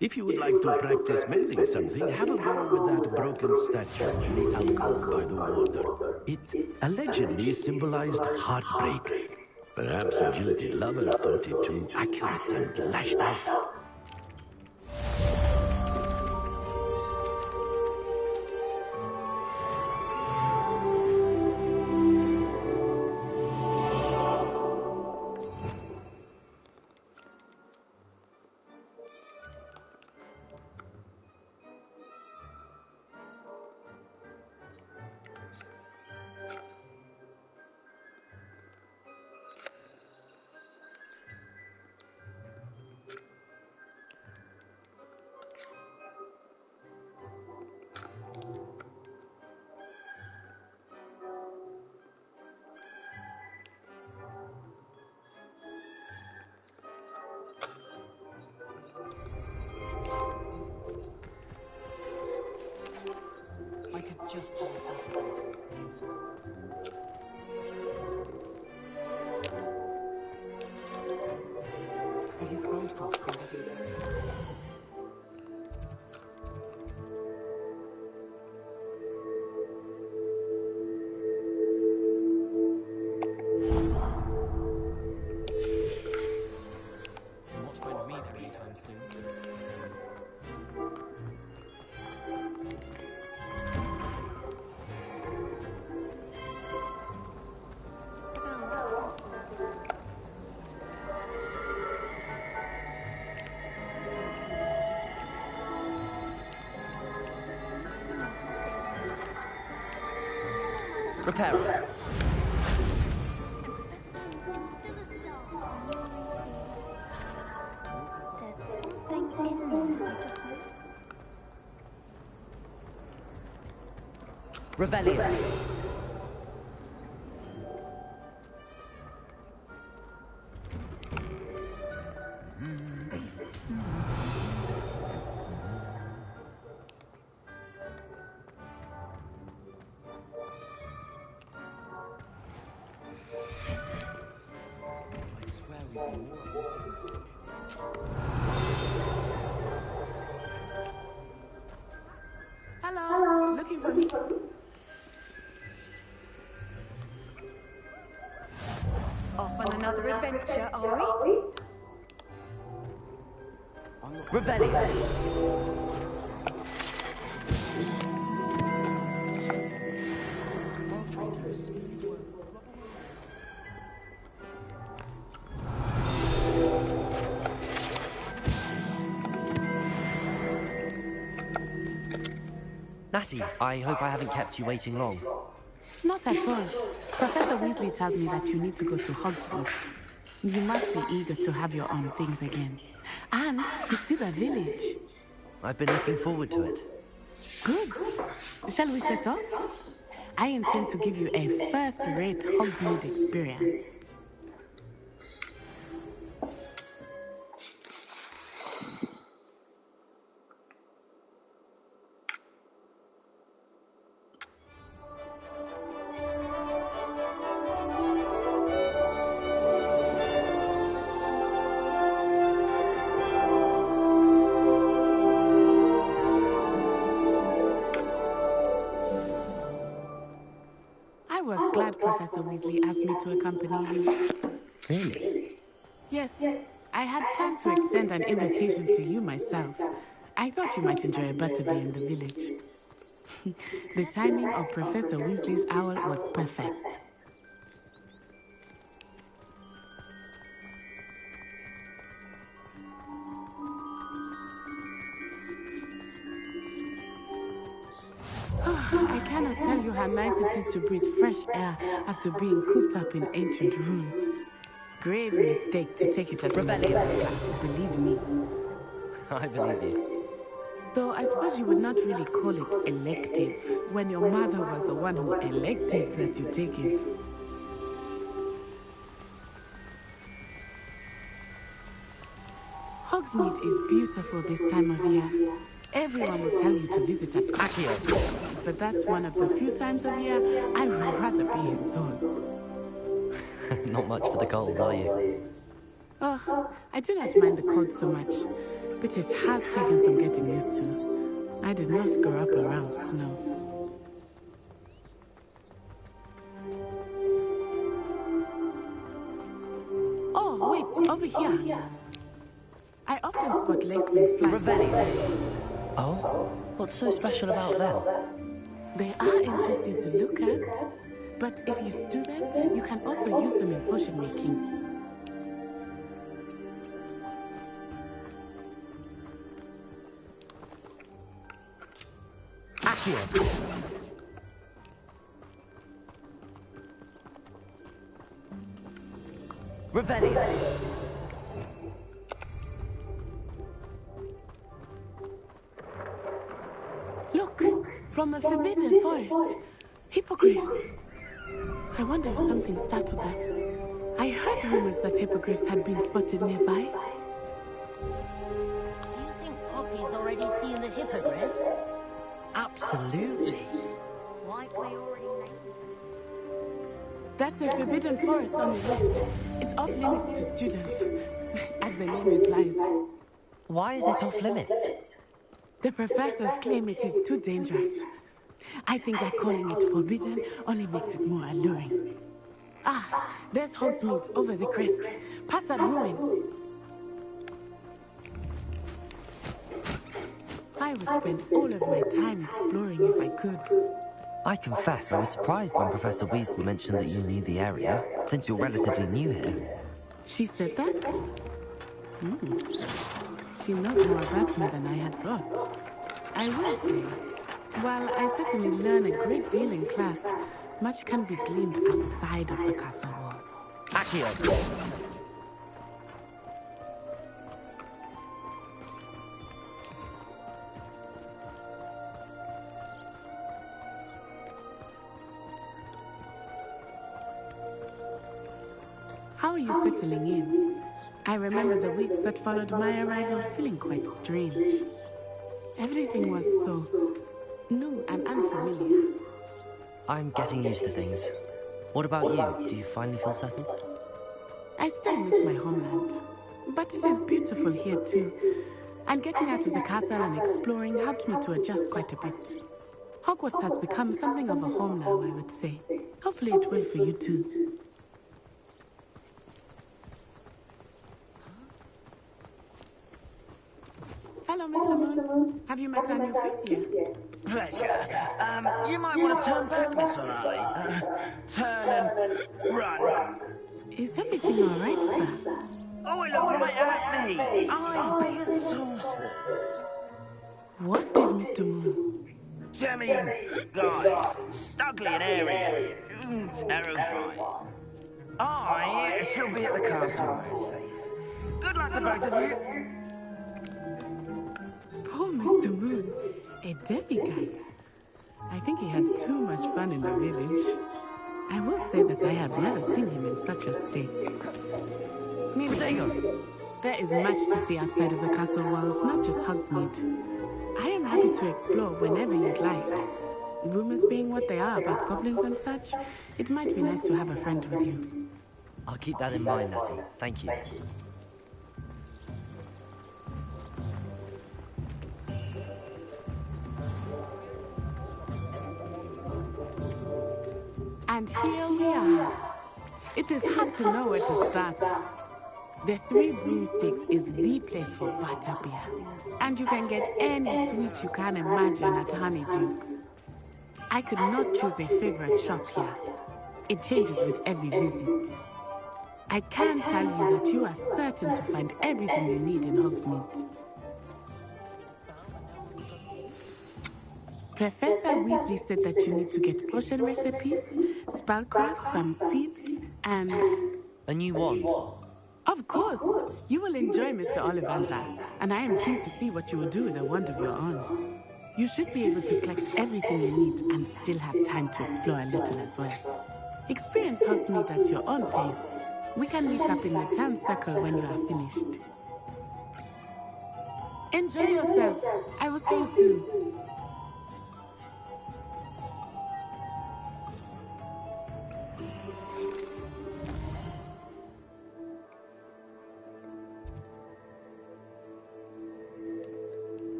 If you would like to practice mending something, have a go with that broken statue in the alcove by the water. It allegedly symbolized heartbreak. Perhaps a jilted lover thought it too accurate and lashed out. I could just have that. Have you found Crossbow yet? You won't find me there anytime soon. Repair. There's something in there. I just... Revelli. I swear we've been Hello, looking for me? Off on another adventure, are we? Revelli. Natty, I hope I haven't kept you waiting long. Not at all. Professor Weasley tells me that you need to go to Hogsmeade. You must be eager to have your own things again. And to see the village. I've been looking forward to it. Good. Shall we set off? I intend to give you a first-rate Hogsmeade experience. I was glad Professor Weasley asked me to accompany you. Really? Yes, I had planned to extend an invitation to you myself. I thought you might enjoy a butterbeer in the village. The timing of Professor Weasley's owl was perfect. I cannot tell you how nice it is to breathe fresh air after being cooped up in ancient rooms. Grave mistake to take it as an elective class, believe me. I believe you. Though I suppose you would not really call it elective when your mother was the one who elected that you take it. Hogsmeade is beautiful this time of year. Everyone will tell you to visit at Christmas, but that's one of the few times of year I would rather be indoors. Not much for the cold, are you? Oh, I do not mind the cold so much, but it has taken some getting used to. I did not grow up around snow. Oh, wait, over here. I often spot lacemen flying. Oh? What's so special about them? They are interesting to look at, but if you stew them, you can also use them in potion making. Accio! Revelio! Look! From the Forbidden Forest! Hippogriffs! I wonder if something startled them. I heard rumors that hippogriffs had been spotted nearby. Do you think Poppy's already seen the hippogriffs? Absolutely. That's the Forbidden Forest on the left. It's off limits to students, as the name implies. Why is it off limits? The professors claim it is too dangerous. I think that calling it forbidden only makes it more alluring. Ah, there's Hogsmeade over the crest. Past that ruin. I would spend all of my time exploring if I could. I confess I was surprised when Professor Weasley mentioned that you knew the area, since you're relatively new here. She said that? She knows more about me than I had thought. I will say, while I certainly learn a great deal in class, much can be gleaned outside of the castle walls. Accio! How are you settling in? I remember the weeks that followed my arrival feeling quite strange. Everything was so new and unfamiliar. I'm getting used to things. What about you? Do you finally feel settled? I still miss my homeland, but it is beautiful here too. And getting out of the castle and exploring helped me to adjust quite a bit. Hogwarts has become something of a home now, I would say. Hopefully it will for you too. Hello, Mr. Moon. Have you met our new fifth year? Pleasure. You might want to turn back, Miss Olay. Turn and run. Is everything all right, sir? Oh, it looked right at me. Eyes big as saucers. What did Mr. Moon? Jemmy, guys, ugly and hairy. Terrifying. I shall be at the castle where it's safe. Good luck to both of you. Poor Mr. Moon, a demiguise. I think he had too much fun in the village. I will say that I have never seen him in such a state. Protego, there is much to see outside of the castle walls, not just Hogsmeade. I am happy to explore whenever you'd like. Rumors being what they are about goblins and such, it might be nice to have a friend with you. I'll keep that in mind, Natty. Thank you. And here we are. It is hard to know where to start. The Three Broomsticks is the place for butterbeer. And you can get any sweet you can imagine at Honeydukes. I could not choose a favorite shop here. It changes with every visit. I can tell you that you are certain to find everything you need in Hogsmeade. Professor Weasley said that you need to get potion recipes, spellcrafts, some seeds, and... A new wand? Of course! You will enjoy Mr. Ollivander, and I am keen to see what you will do with a wand of your own. You should be able to collect everything you need and still have time to explore a little as well. Experience Hogsmeade at your own pace. We can meet up in the town circle when you are finished. Enjoy yourself. I will see you soon.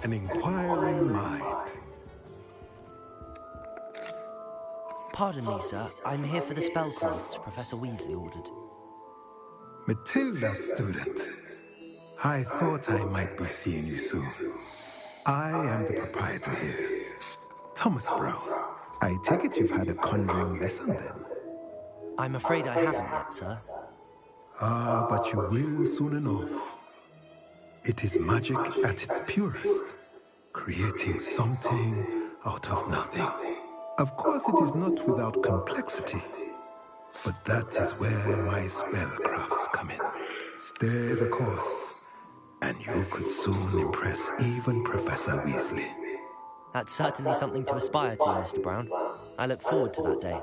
An inquiring mind. Pardon me, sir. I'm here for the spellcrafts Professor Weasley ordered. Matilda, student. I thought I might be seeing you soon. I am the proprietor here, Thomas Brown. I take it you've had a conjuring lesson then? I'm afraid I haven't yet, sir. Ah, but you will soon enough. It is magic at its purest, creating something out of nothing. Of course, it is not without complexity, but that is where my spellcrafts come in. Stay the course, and you could soon impress even Professor Weasley. That's certainly something to aspire to, Mr. Brown. I look forward to that day.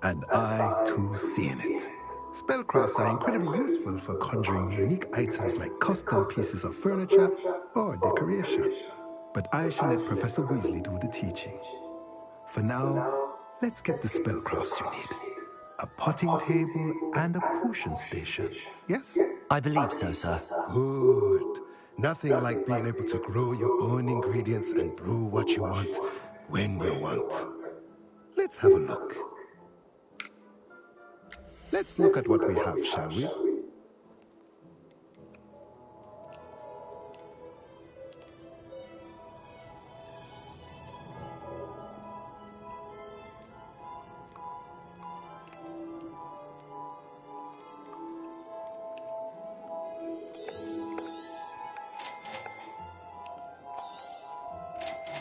And I, too, seeing it. Spellcrafts are incredibly useful for conjuring unique items like custom pieces of furniture or decoration. But I shall let Professor Weasley do the teaching. For now, let's get the spellcrafts you need. A potting table and a potion station, yes? I believe so, sir. Good. Nothing like being able to grow your own ingredients and brew what you want when you want. Let's have a look. Let's look at what we have, shall we?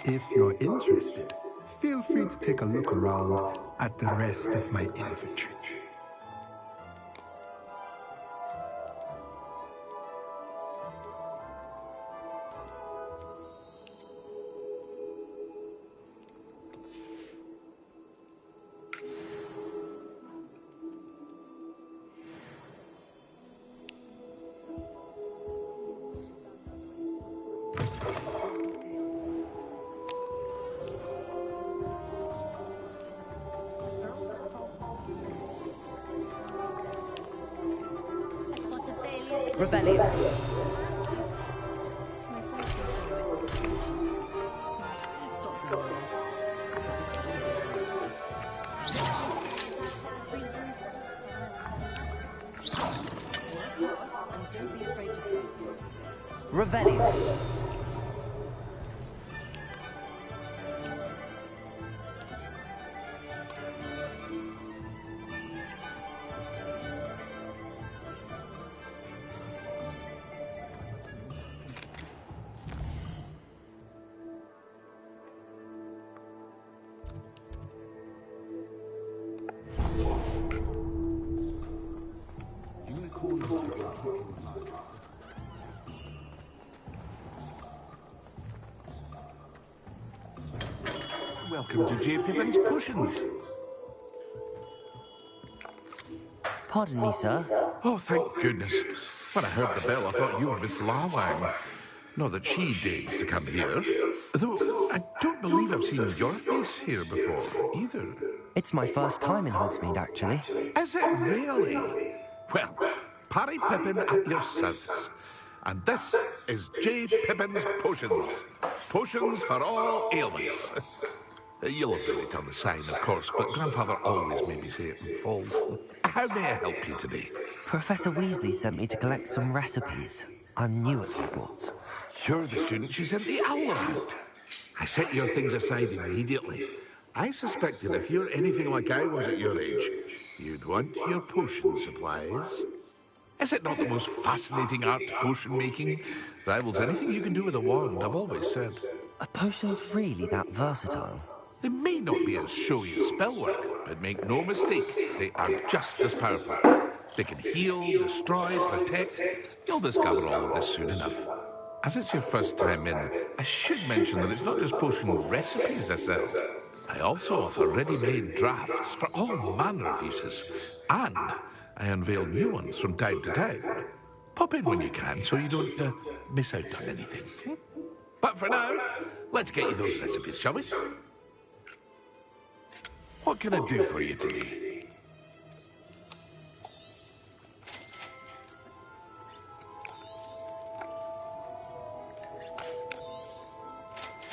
If you're interested, feel free to take a look around at the rest of my inventory. Revelio. Revelio. Welcome to J. Pippin's Potions. Pardon me, sir. Oh, thank goodness. When I heard the bell, I thought you were Miss Lawang. Not that she deigns to come here. Though I don't believe I've seen your face here before, either. It's my first time in Hogsmeade, actually. Is it really? Well, Parry Pippin at your service. And this is J. Pippin's Potions. Potions for all ailments. You'll have read it on the sign, of course, but Grandfather always made me say it in full. How may I help you today? Professor Weasley sent me to collect some recipes. I'm new at Hogwarts. You're the student she sent the owl out. I set your things aside immediately. I suspected if you're anything like I was at your age, you'd want your potion supplies. Is it not the most fascinating art, potion making? Rivals anything you can do with a wand, I've always said. Are potions really that versatile? They may not be as showy as spellwork, but make no mistake, they are just as powerful. They can heal, destroy, protect. You'll discover all of this soon enough. As it's your first time in, I should mention that it's not just potion recipes I sell. I also offer ready-made drafts for all manner of uses. And I unveil new ones from time to time. Pop in when you can so you don't miss out on anything. But for now, let's get you those recipes, shall we? What can I do for you today?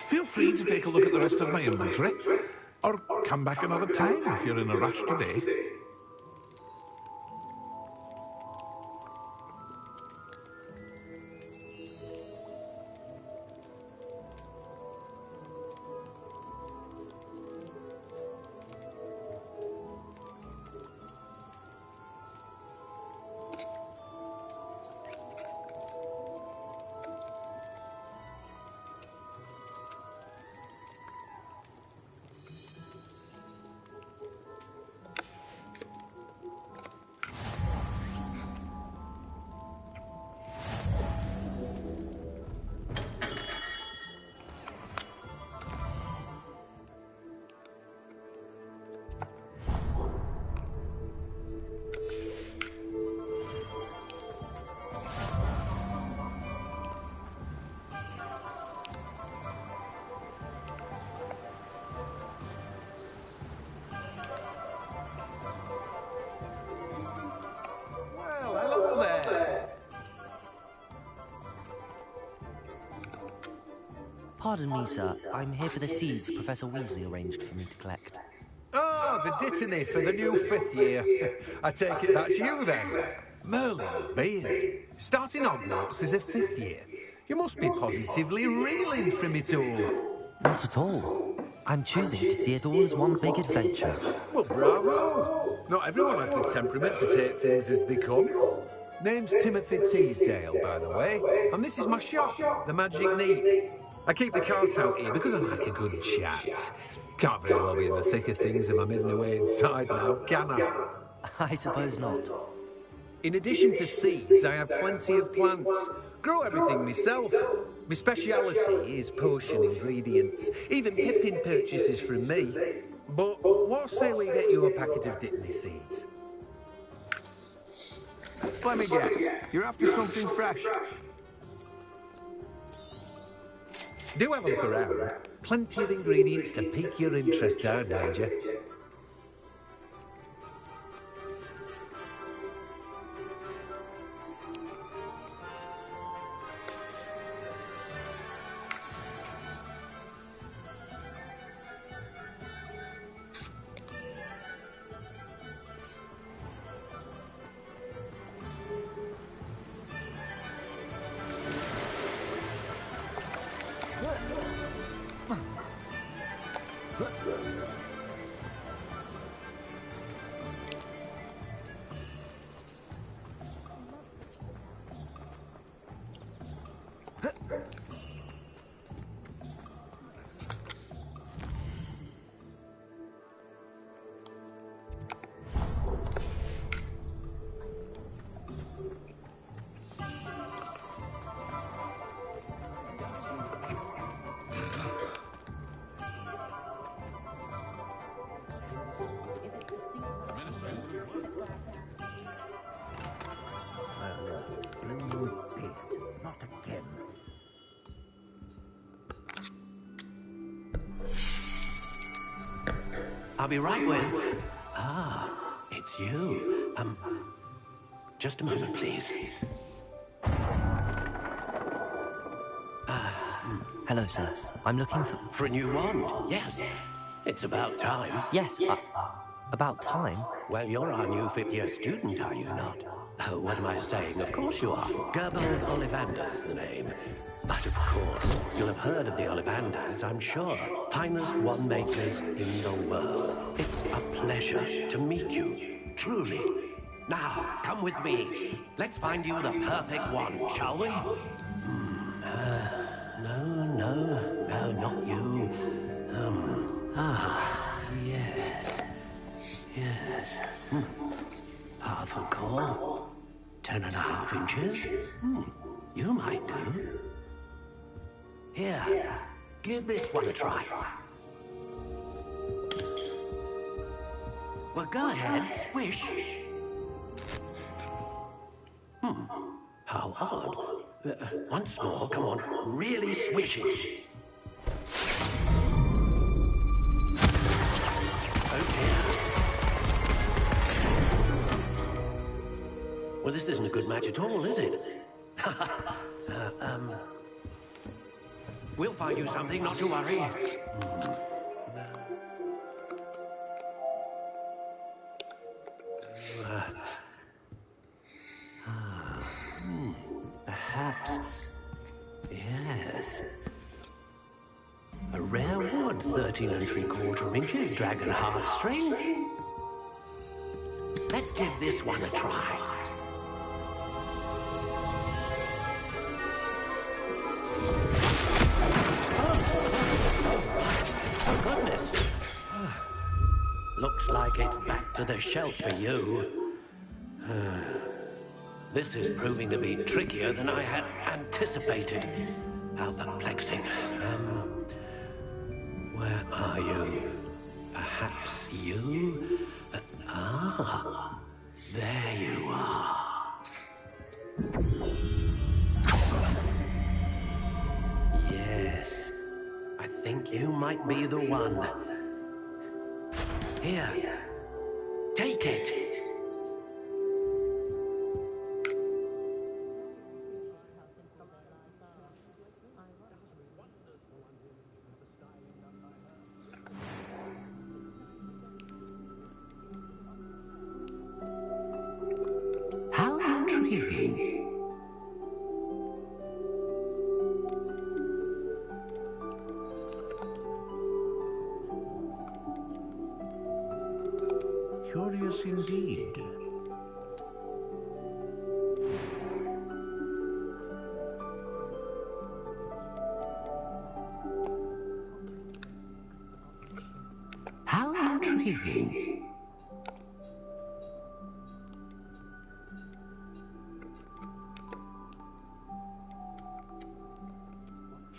Feel free to take a look at the rest of my inventory, or come back another time if you're in a rush today. Pardon me, sir. I'm here for the seeds Professor Weasley arranged for me to collect. Oh, the dittany for the new 5th year. I take it that's you, then. Merlin's beard. Starting Hogwarts as a 5th year. You must be positively reeling from it all. Not at all. I'm choosing to see it all as one big adventure. Well, bravo. Not everyone has the temperament to take things as they come. Name's Timothy Teasdale, by the way. And this is my shop, the Magic Neat. I keep the cart out here because I like a good chat. Can't very well be in the thick of things if I'm hidden away inside now, can I? I suppose not. In addition to seeds, I have plenty of plants. Grow everything myself. My speciality is potion ingredients. Even Pippin purchases from me. But what say we get you a packet of Dittany seeds? Let me guess. You're after something fresh. Do have a look around. Plenty of ingredients to pique your interest, I wager. Not again. I'll be right with... Ah, it's you. Just a moment, please. Hello, sir. I'm looking for... For a new wand, yes. It's about time. Yes, about time? Well, you're our new fifth-year student, are you not? Oh, what am I saying? Of course you are. Gerbold Ollivander's the name. But of course, you'll have heard of the Ollivanders, I'm sure. Finest wand makers in the world. It's a pleasure to meet you, truly. Now, come with me. Let's find you the perfect wand, shall we? No, not you. Yes. Powerful core. 10.5 inches. You might do. Here, give this one a try. Well, go ahead, swish. How odd. Once more, come on, really swish it. Oh dear. Well, this isn't a good match at all, is it? We'll find you something, not to worry. Perhaps. Yes. A rare wood, 13 3/4 inches, dragon heartstring. Let's give this one a try. Oh, goodness. Looks like it's back to the shelf for you. This is proving to be trickier than I had anticipated. How perplexing. Where are you? Perhaps you? There you are. Yes, I think you might be the one. Here, take it. How intriguing. Curious indeed. intriguing.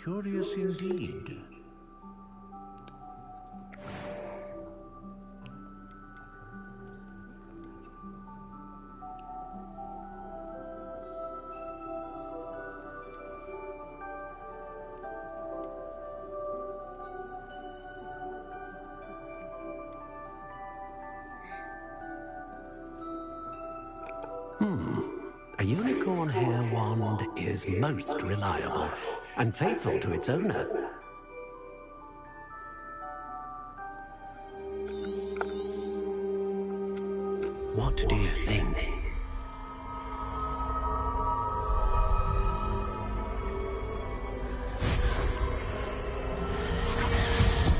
Curious indeed. A unicorn hair wand is most reliable and faithful to its owner. What do you think?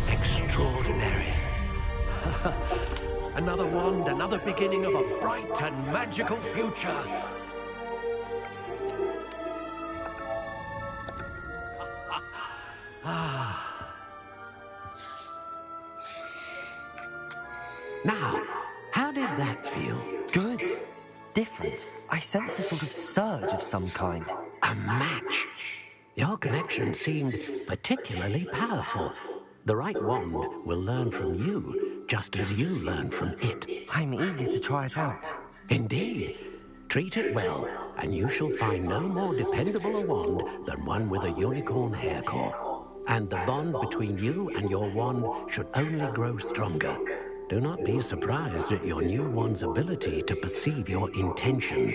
Extraordinary. Another wand, another beginning of a bright and magical future. Now, how did that feel? Good. Different. I sense a sort of surge of some kind. A match. Your connection seemed particularly powerful. The right wand will learn from you, just as you learn from it. I'm eager to try it out. Indeed. Treat it well, and you shall find no more dependable a wand than one with a unicorn hair core. And the bond between you and your wand should only grow stronger. Do not be surprised at your new wand's ability to perceive your intentions,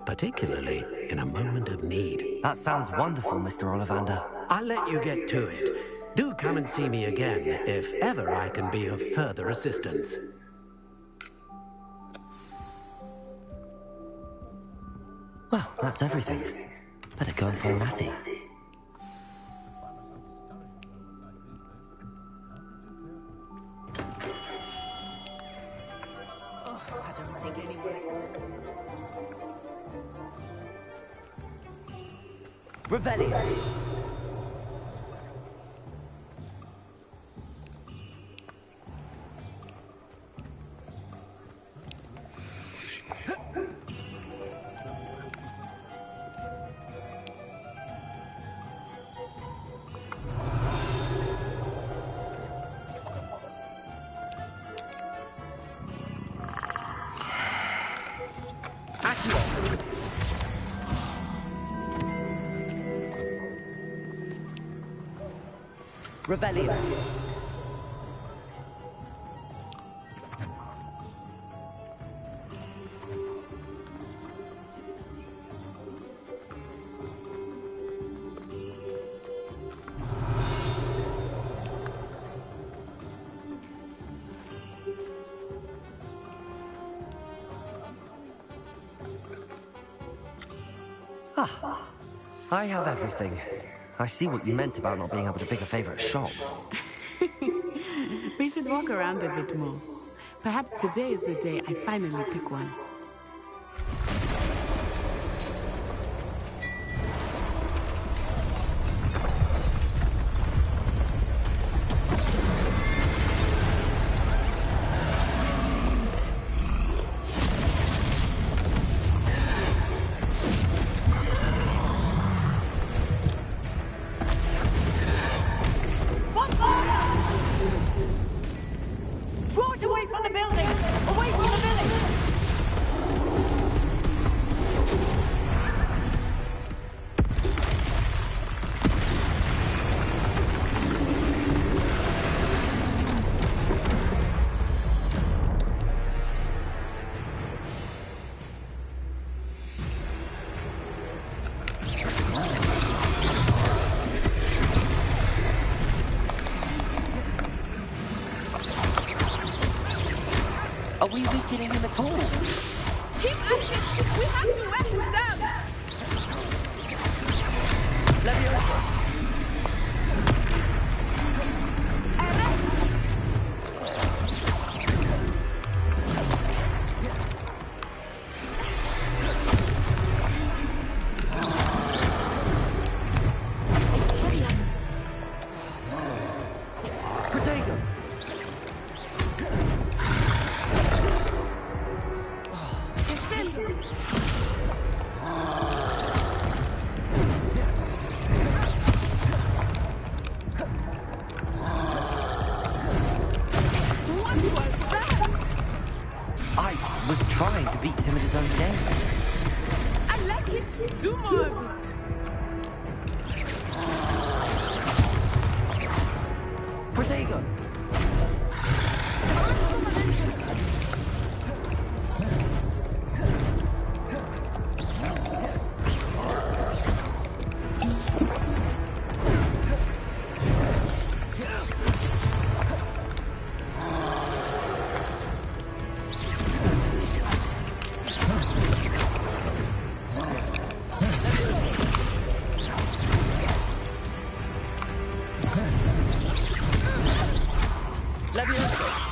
particularly in a moment of need. That sounds wonderful, Mr. Ollivander. I'll let you get to it. Do come and see me again if ever I can be of further assistance. Well, that's everything. Better go and find Matty. Revelio. Revelio. Ah, I have everything. I see what you meant about not being able to pick a favorite shop. We should walk around a bit more. Perhaps today is the day I finally pick one. Are we weakening him at all? Keep at it! We have to let him down! Leviosa! I was trying to beat him at his own game. I like it. Do more of it. Protego! Leviosa!